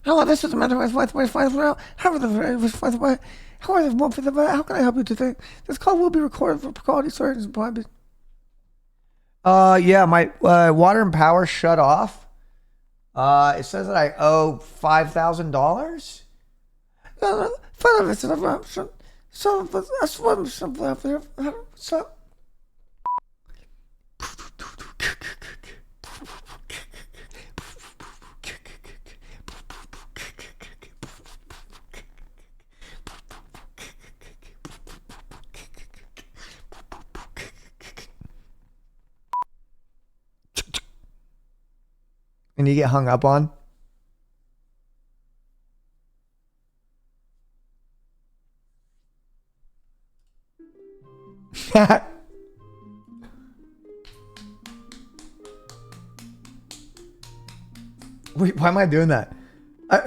Hello, this is a matter of how can I help you today? This call will be recorded for quality assurance and privacy. Yeah, my water and power shut off. It says that I owe $5,000. So and you get hung up on. Wait, why am I doing that? I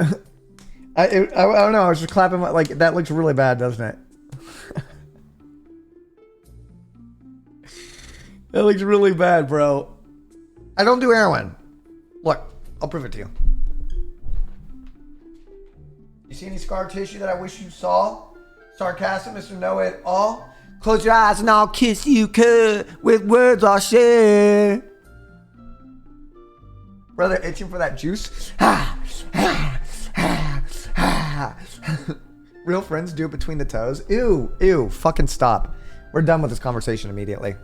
don't know. I was just clapping my, like, that looks really bad, doesn't it? That looks really bad, bro. I don't do heroin. Look, I'll prove it to you. You see any scar tissue that I wish you saw? Sarcastic, Mr. Know-It-All. Close your eyes and I'll kiss you, cuz with words I'll share. Brother, itching for that juice? Real friends do it between the toes. Ew, ew, fucking stop. We're done with this conversation immediately.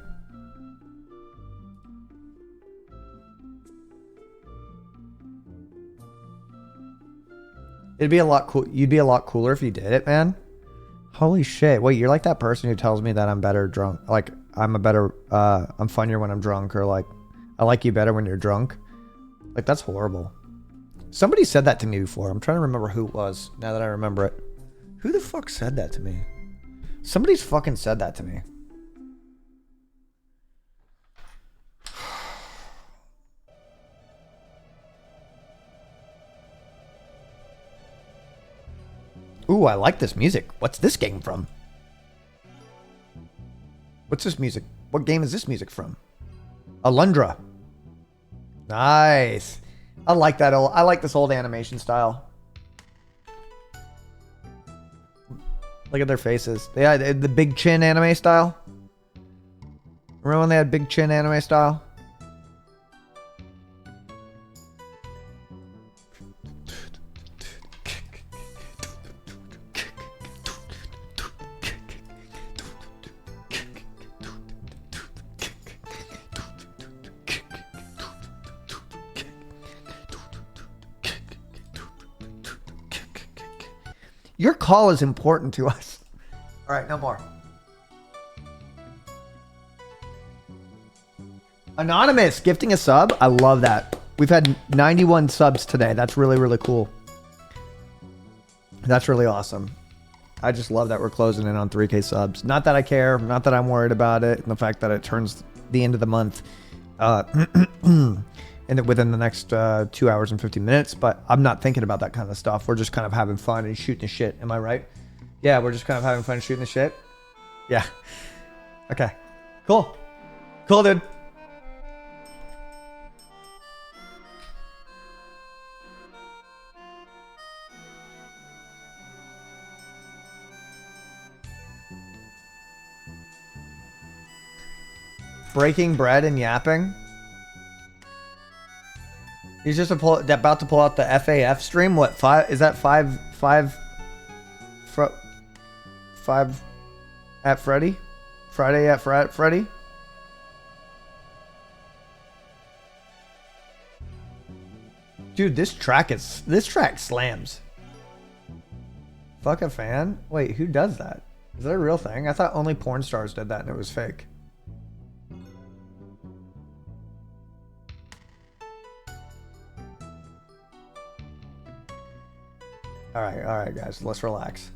It'd be a lot cool. You'd be a lot cooler if you did it, man. Holy shit. Wait, you're like that person who tells me that I'm better drunk. Like, I'm funnier when I'm drunk, or like, I like you better when you're drunk. Like, that's horrible. Somebody said that to me before. I'm trying to remember who it was now that I remember it. Who the fuck said that to me? Somebody's fucking said that to me. Ooh, I like this music. What's this game from? What's this music? What game is this music from? Alundra. Nice. I like that. I like this old animation style. Look at their faces. They had the big chin anime style. Remember when they had big chin anime style? Your call is important to us. All right, no more. Anonymous gifting a sub. I love that. We've had 91 subs today. That's really, really cool. That's really awesome. I just love that we're closing in on 3K subs. Not that I care. Not that I'm worried about it. And the fact that it turns the end of the month and within the next 2 hours and 50 minutes. But I'm not thinking about that kind of stuff. We're just kind of having fun and shooting the shit. Am I right? Yeah, we're just kind of having fun and shooting the shit. Yeah. Okay. Cool. Cool, dude. Breaking bread and yapping. He's just about to pull out the FAF stream. What, is that five at Freddy? Friday at Freddy? Dude, this track slams. Fuck a fan? Wait, who does that? Is that a real thing? I thought only porn stars did that and it was fake. All right, guys, let's relax.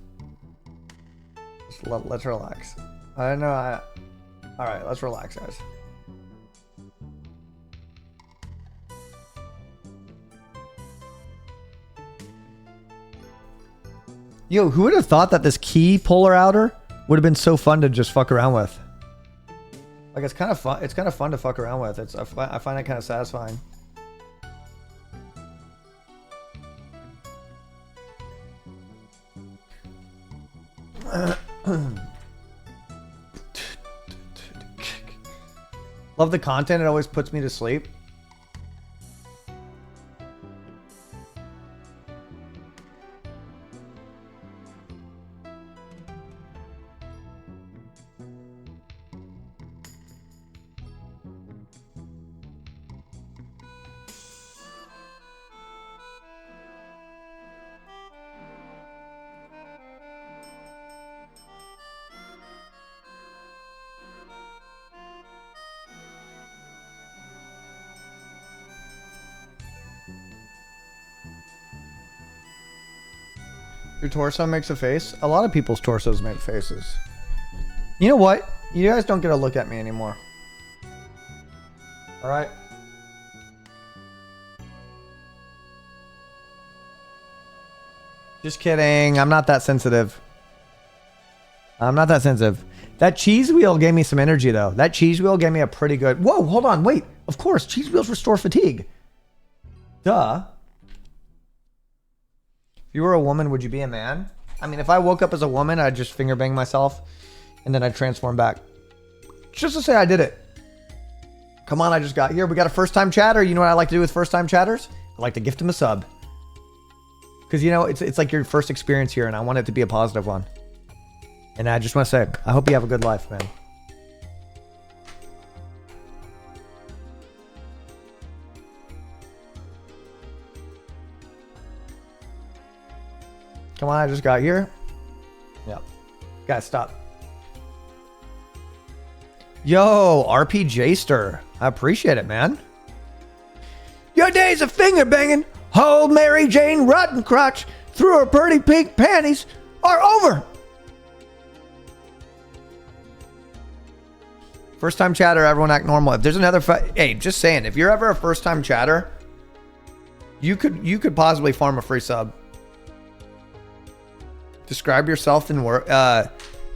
Let's relax. I don't know. All right, let's relax, guys. Yo, who would have thought that this key puller outer would have been so fun to just fuck around with? Like, it's kind of fun. It's kind of fun to fuck around with. I find it kind of satisfying. Love the content. It always puts me to sleep. Your torso makes a face? A lot of people's torsos make faces. You know what? You guys don't get to look at me anymore. Alright? Just kidding. I'm not that sensitive. I'm not that sensitive. That cheese wheel gave me some energy, though. That cheese wheel gave me a pretty good... Whoa, hold on. Wait. Of course, cheese wheels restore fatigue. Duh. If you were a woman, would you be a man? I mean, if I woke up as a woman, I'd just finger bang myself and then I'd transform back. Just to say I did it. Come on, I just got here. We got a first time chatter. You know what I like to do with first time chatters? I like to gift them a sub. Because, you know, it's like your first experience here and I want it to be a positive one. And I just want to say, I hope you have a good life, man. Come on, I just got here. Yeah. Guys, stop. Yo, RPJster. I appreciate it, man. Your days of finger banging, hold Mary Jane rotten crotch through her pretty pink panties are over. First time chatter, everyone act normal. If there's another hey, just saying, if you're ever a first time chatter, you could possibly farm a free sub. Describe yourself in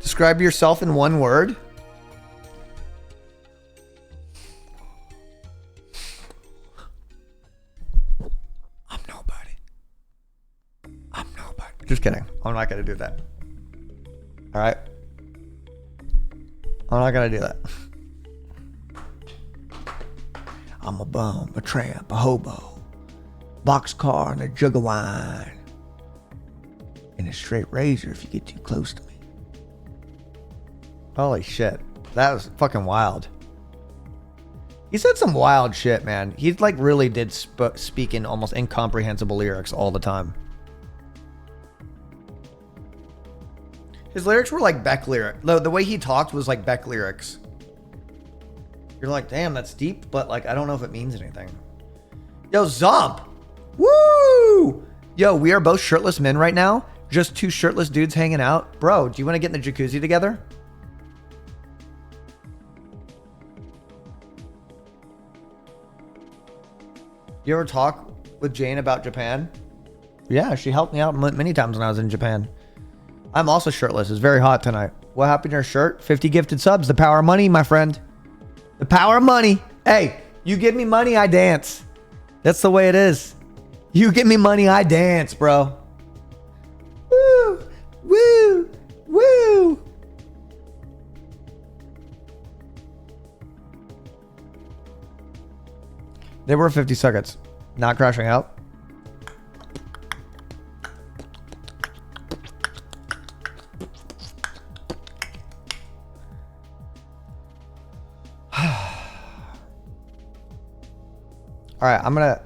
describe yourself in one word. I'm nobody. I'm nobody. Just kidding. I'm not gonna do that. All right. I'm not gonna do that. I'm a bum, a tramp, a hobo, boxcar, and a jug of wine. And a straight razor if you get too close to me. Holy shit. That was fucking wild. He said some wild shit, man. He like really did speak in almost incomprehensible lyrics all the time. His lyrics were like Beck lyrics. The way he talked was like Beck lyrics. You're like, damn, that's deep, but like, I don't know if it means anything. Yo, Zomp. Woo! Yo, we are both shirtless men right now. Just two shirtless dudes hanging out. Bro, do you want to get in the jacuzzi together? You ever talk with Jane about Japan? Yeah, she helped me out many times when I was in Japan. I'm also shirtless. It's very hot tonight. What happened to your shirt? 50 gifted subs. The power of money, my friend. The power of money. Hey, you give me money, I dance. That's the way it is. You give me money, I dance, bro. Woo! Woo! Woo! They were 50 seconds. Not crashing out. All right, I'm gonna...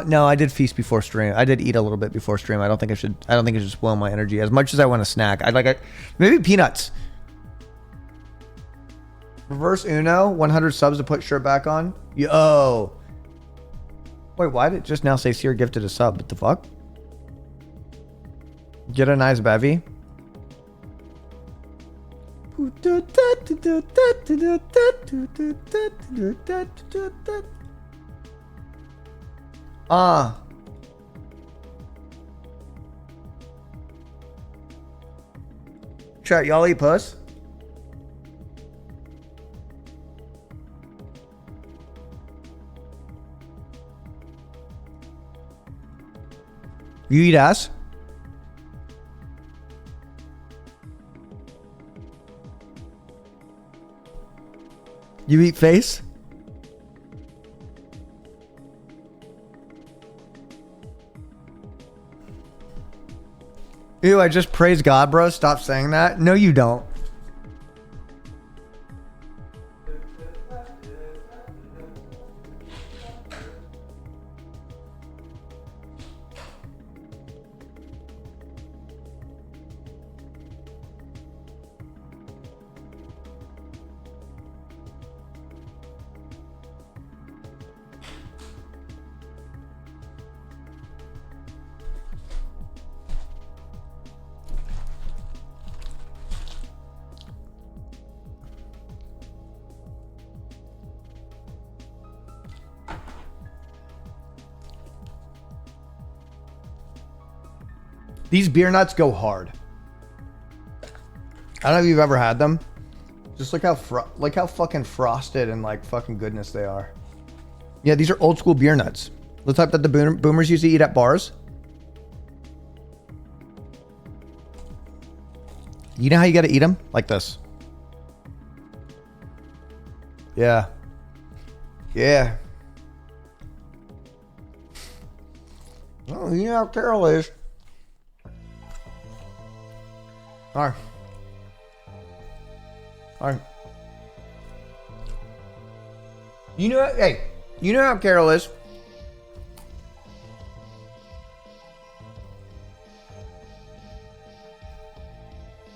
no, I did feast before stream. I did eat a little bit before stream. I don't think it should spoil my energy as much as I want to snack. I'd like it. Maybe peanuts. Reverse Uno, 100 subs to put shirt back on. Yo. Wait, why did it just now say Cyr gifted a sub? What the fuck? Get a nice bevy. Chat, y'all eat puss? You eat ass? You eat face? Ew, I just praise God, bro. Stop saying that. No, you don't. These beer nuts go hard. I don't know if you've ever had them. Just look how fucking frosted and like fucking goodness they are. Yeah, these are old school beer nuts. The type that the boomers used to eat at bars. You know how you gotta eat them? Like this. Yeah. Yeah. Oh, you know how Carol is. Alright. Alright. You know, hey, you know how Carol is.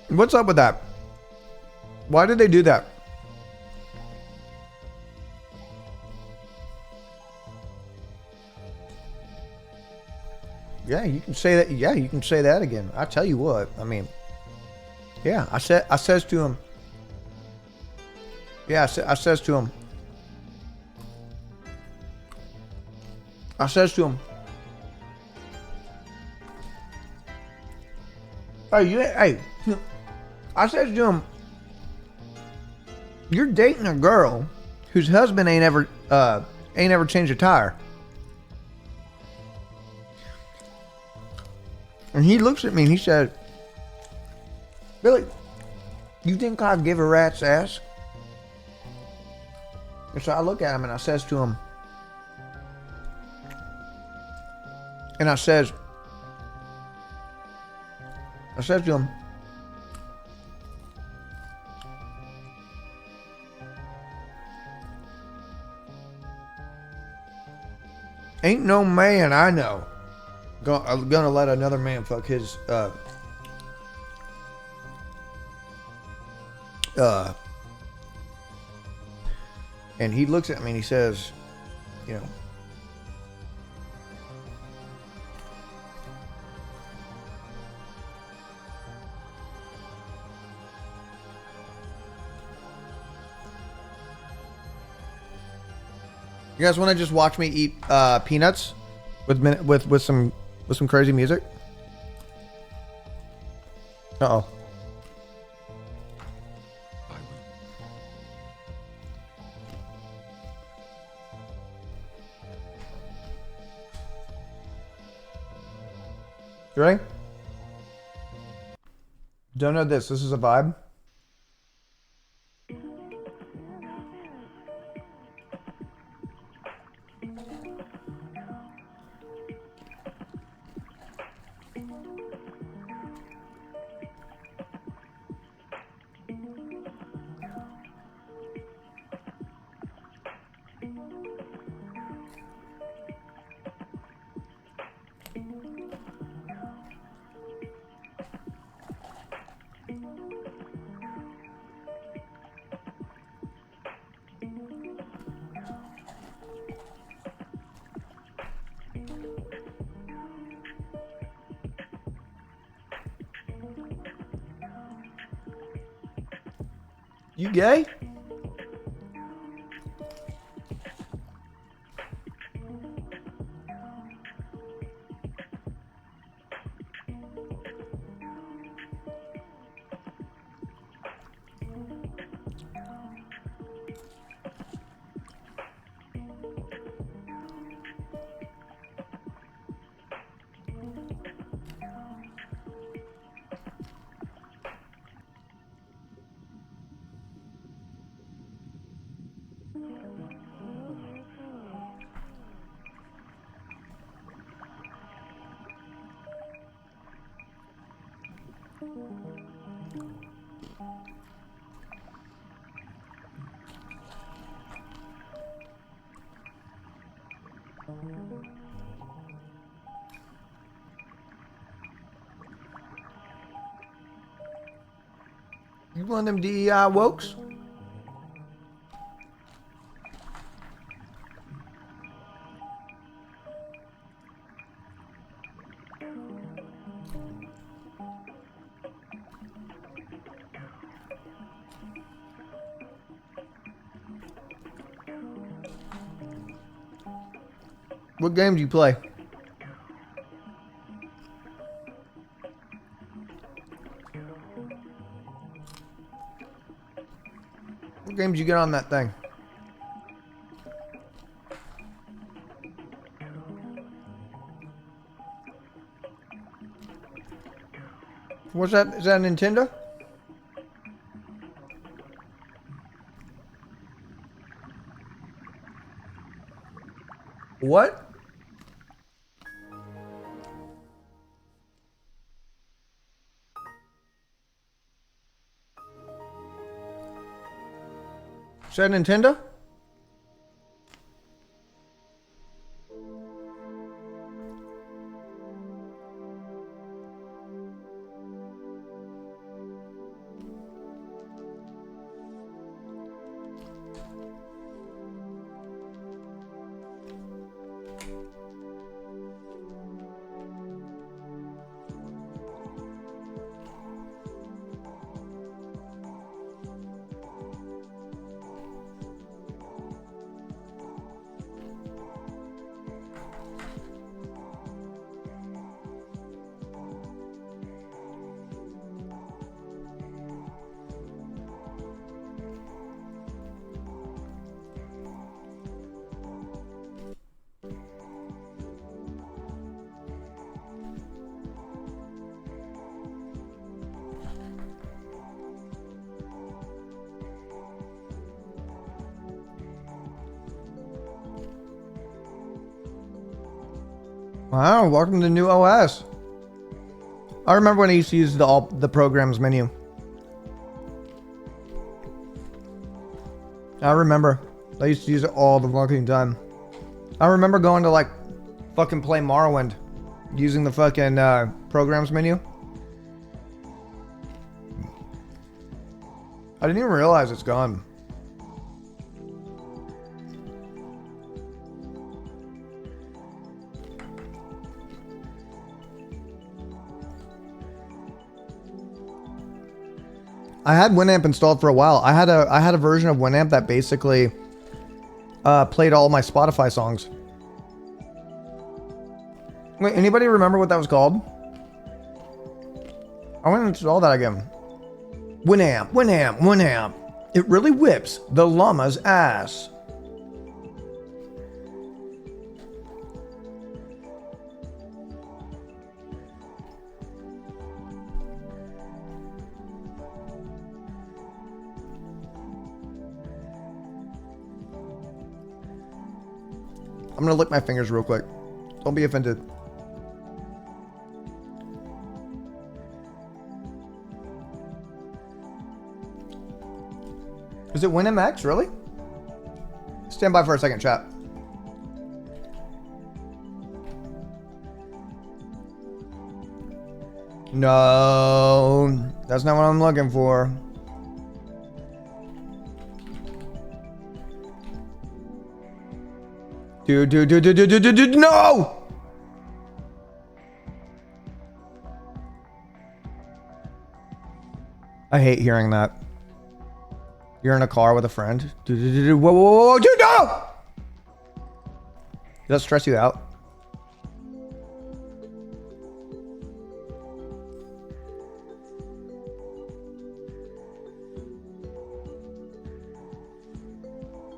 What's up with that? Why did they do that? Yeah, you can say that. Yeah, you can say that again. I tell you what. I mean, yeah, I says to him. Yeah, I says to him. I says to him. Hey, I says to him. You're dating a girl whose husband ain't ever changed a tire. And he looks at me and he said, Billy, you think I'd give a rat's ass? And so I look at him and I says to him, and I says to him, ain't no man I know gonna let another man fuck his and he looks at me and he says, you know, you guys want to just watch me eat peanuts with some crazy music? Uh-oh. You ready? Don't know this. This is a vibe. You gay? You one of them DEI wokes? What game do you play? What game did you get on that thing? What's that? Is that a Nintendo? What? Is that Nintendo? Wow, welcome to the new OS. I remember when I used to use the programs menu. I remember. I used to use it all the fucking time. I remember going to like fucking play Morrowind using the fucking programs menu. I didn't even realize it's gone. I had Winamp installed for a while. I had a version of Winamp that basically played all my Spotify songs. Wait, anybody remember what that was called? I want to install that again. Winamp, Winamp, Winamp. It really whips the llama's ass. I'm gonna lick my fingers real quick. Don't be offended. Is it WinMX, really? Stand by for a second, chat. No, that's not what I'm looking for. Dude, no! I hate hearing that. You're in a car with a friend. Whoa, whoa, whoa, dude, no! Does that stress you out?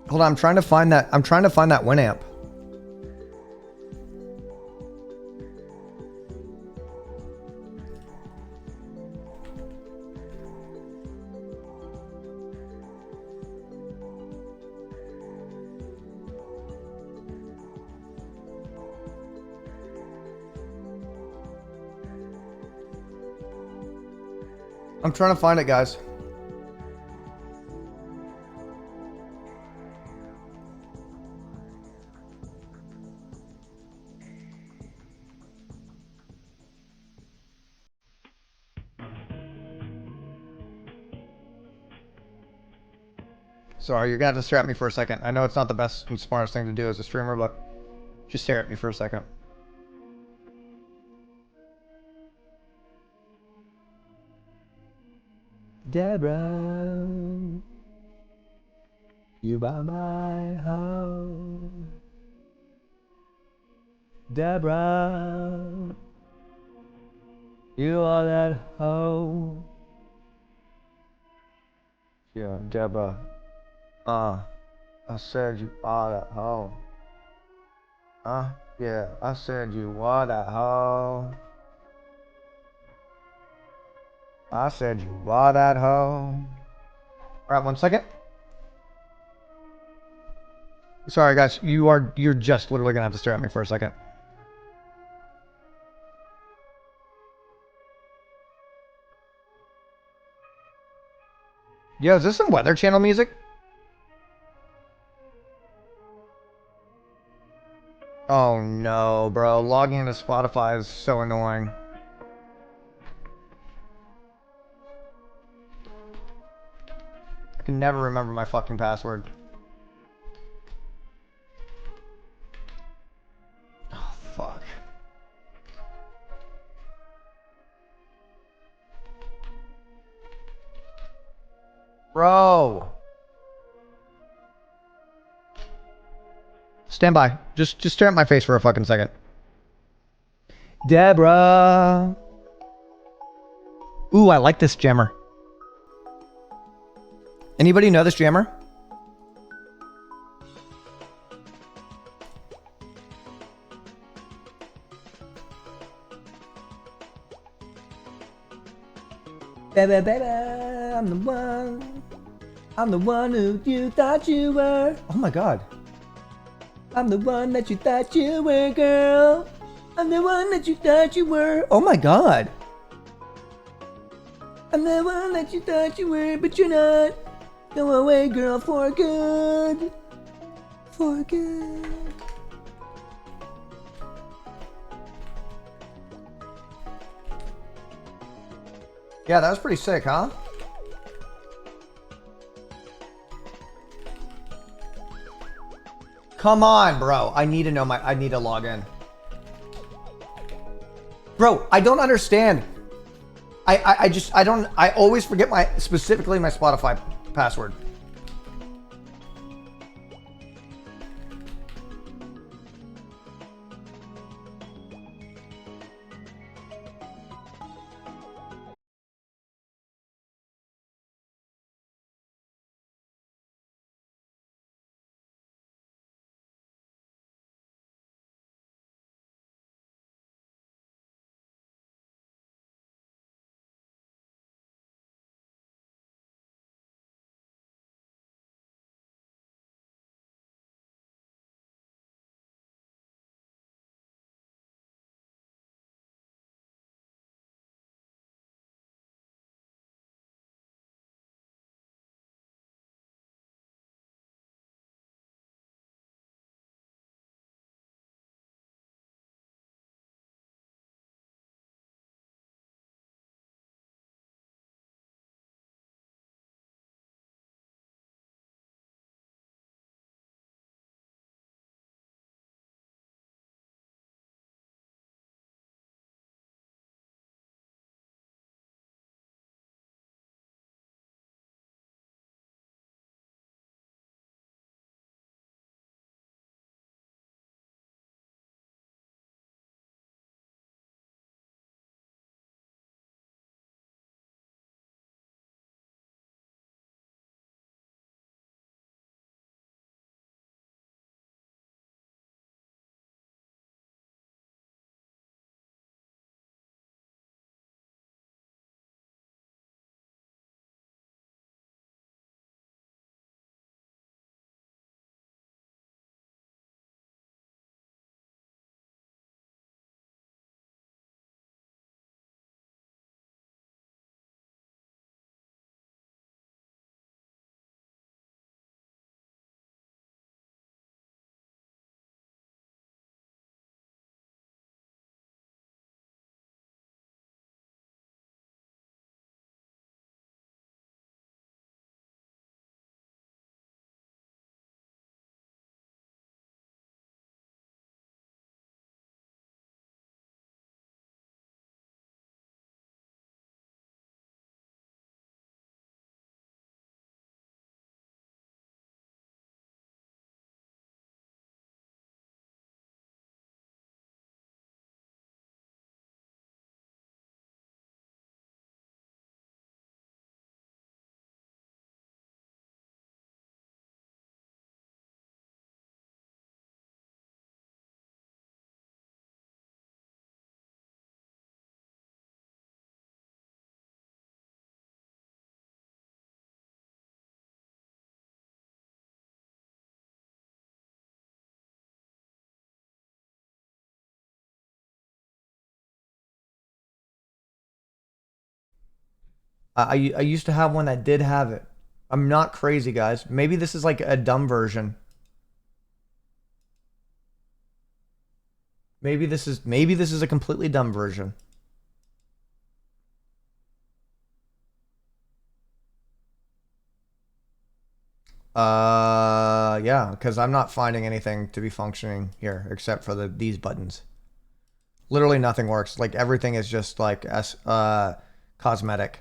Hold on, I'm trying to find that. I'm trying to find that Winamp. I'm trying to find it, guys. Sorry, you're gonna have to stare at me for a second. I know it's not the best and smartest thing to do as a streamer, but just stare at me for a second. Deborah, you by my house. Deborah, you are that hoe. Yeah, Deborah. I said you are that hoe. Yeah, I said you are that hoe. I said you are that hoe. Alright, 1 second. Sorry guys, you're just literally gonna have to stare at me for a second. Yo, is this some Weather Channel music? Oh no, bro. Logging into Spotify is so annoying. I can never remember my fucking password. Oh, fuck. Bro. Stand by. Just stare at my face for a fucking second. Deborah. Ooh, I like this jammer. Anybody know this jammer? Baby, baby, I'm the one. I'm the one who you thought you were. Oh my god. I'm the one that you thought you were, girl. I'm the one that you thought you were. Oh my god. I'm the one that you thought you were, but you're not. Go away, girl, for good. For good. Yeah, that was pretty sick, huh? Come on, bro. I need to know I need to log in. Bro, I don't understand. I always forget specifically my Spotify password. I used to have one that did have it. I'm not crazy, guys. Maybe this is like a dumb version. Maybe this is a completely dumb version. Yeah, because I'm not finding anything to be functioning here except for these buttons. Literally nothing works. Like everything is just like cosmetic.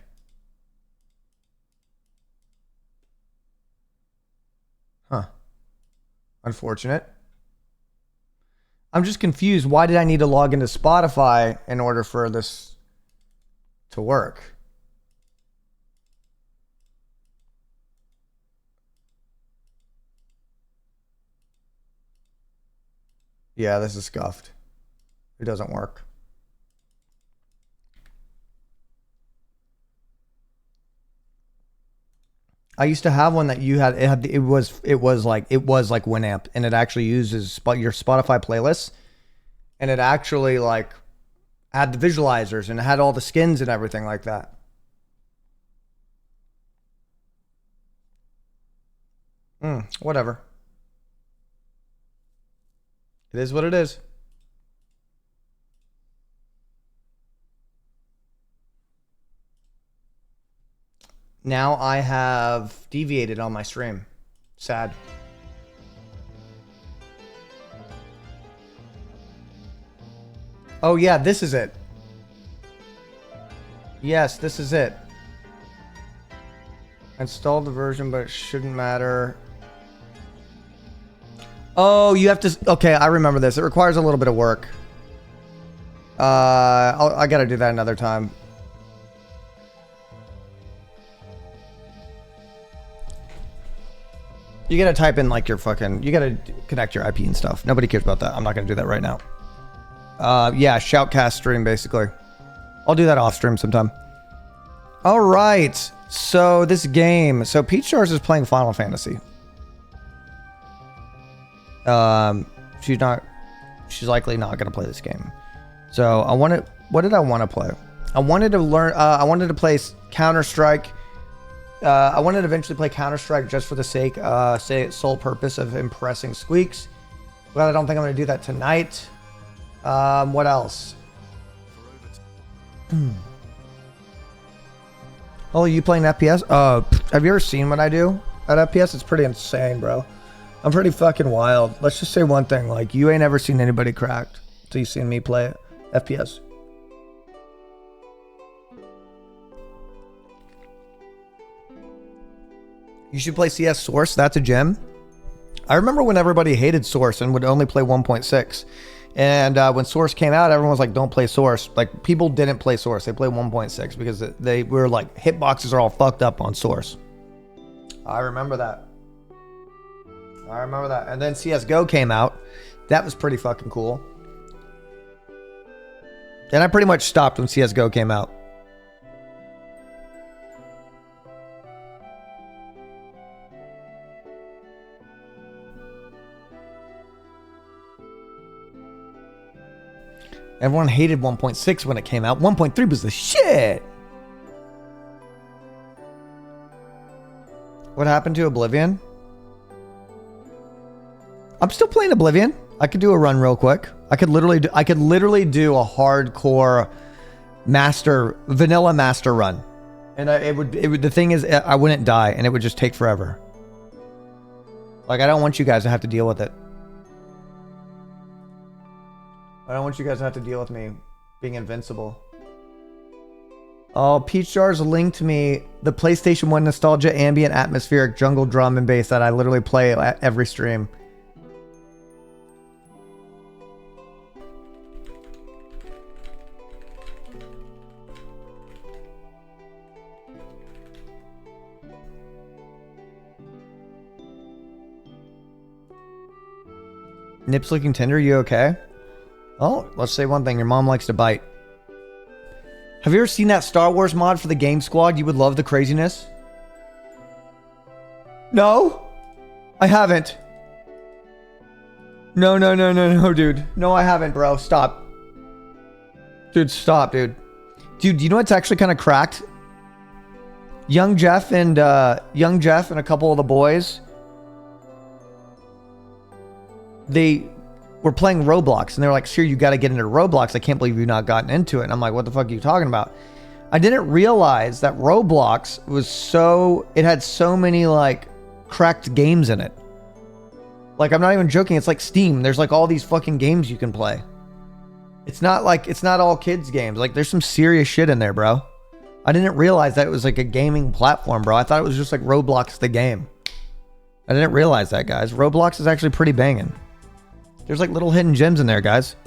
Huh. Unfortunate. I'm just confused. Why did I need to log into Spotify in order for this to work? Yeah, this is scuffed. It doesn't work. I used to have one that you had. It was like Winamp, and it actually uses your Spotify playlists, and it actually like had the visualizers and it had all the skins and everything like that. Whatever. It is what it is. Now I have deviated on my stream. Sad. Oh yeah, this is it. Yes, this is it. Installed the version, but it shouldn't matter. Oh, you have to... Okay, I remember this. It requires a little bit of work. I gotta do that another time. You gotta type in like your fucking... You gotta connect your IP and stuff. Nobody cares about that. I'm not gonna do that right now. Yeah, shoutcast stream, basically. I'll do that off stream sometime. All right. So this game... So Peach Stars is playing Final Fantasy. She's likely not gonna play this game. So I wanted... What did I want to play? I wanted to learn... I wanted to play Counter-Strike. I wanted to eventually play Counter-Strike just for the sole purpose of impressing Squeaks. But I don't think I'm going to do that tonight. What else? Oh, you playing FPS? Have you ever seen what I do at FPS? It's pretty insane, bro. I'm pretty fucking wild. Let's just say one thing. Like, you ain't ever seen anybody cracked until you've seen me play FPS. You should play CS Source. That's a gem. I remember when everybody hated Source and would only play 1.6. And when Source came out, everyone was like, don't play Source. Like, people didn't play Source. They played 1.6 because they were like, hitboxes are all fucked up on Source. I remember that. And then CSGO came out. That was pretty fucking cool. And I pretty much stopped when CSGO came out. Everyone hated 1.6 when it came out. 1.3 was the shit. What happened to Oblivion? I'm still playing Oblivion. I could do a run real quick. I could literally do a hardcore vanilla master run. And it would the thing is, I wouldn't die and it would just take forever. Like, I don't want you guys to have to deal with it. I don't want you guys to have to deal with me being invincible. Oh, Peach Jars linked me the PlayStation 1 nostalgia ambient atmospheric jungle drum and bass that I literally play at every stream. Nips looking tender, you okay? Oh, let's say one thing. Your mom likes to bite. Have you ever seen that Star Wars mod for the Game Squad? You would love the craziness. No? I haven't. No, dude. No, I haven't, bro. Stop. Dude, stop, dude. Dude, you know what's actually kind of cracked? Young Jeff and a couple of the boys, they were playing Roblox, and they were like, "Sure, you got to get into Roblox. I can't believe you've not gotten into it." And I'm like, "What the fuck are you talking about?" I didn't realize that Roblox it had so many like cracked games in it. Like, I'm not even joking. It's like Steam. There's like all these fucking games you can play. It's not all kids games. Like, there's some serious shit in there, bro. I didn't realize that it was like a gaming platform, bro. I thought it was just like Roblox the game. I didn't realize that, guys. Roblox is actually pretty banging. There's like little hidden gems in there, guys.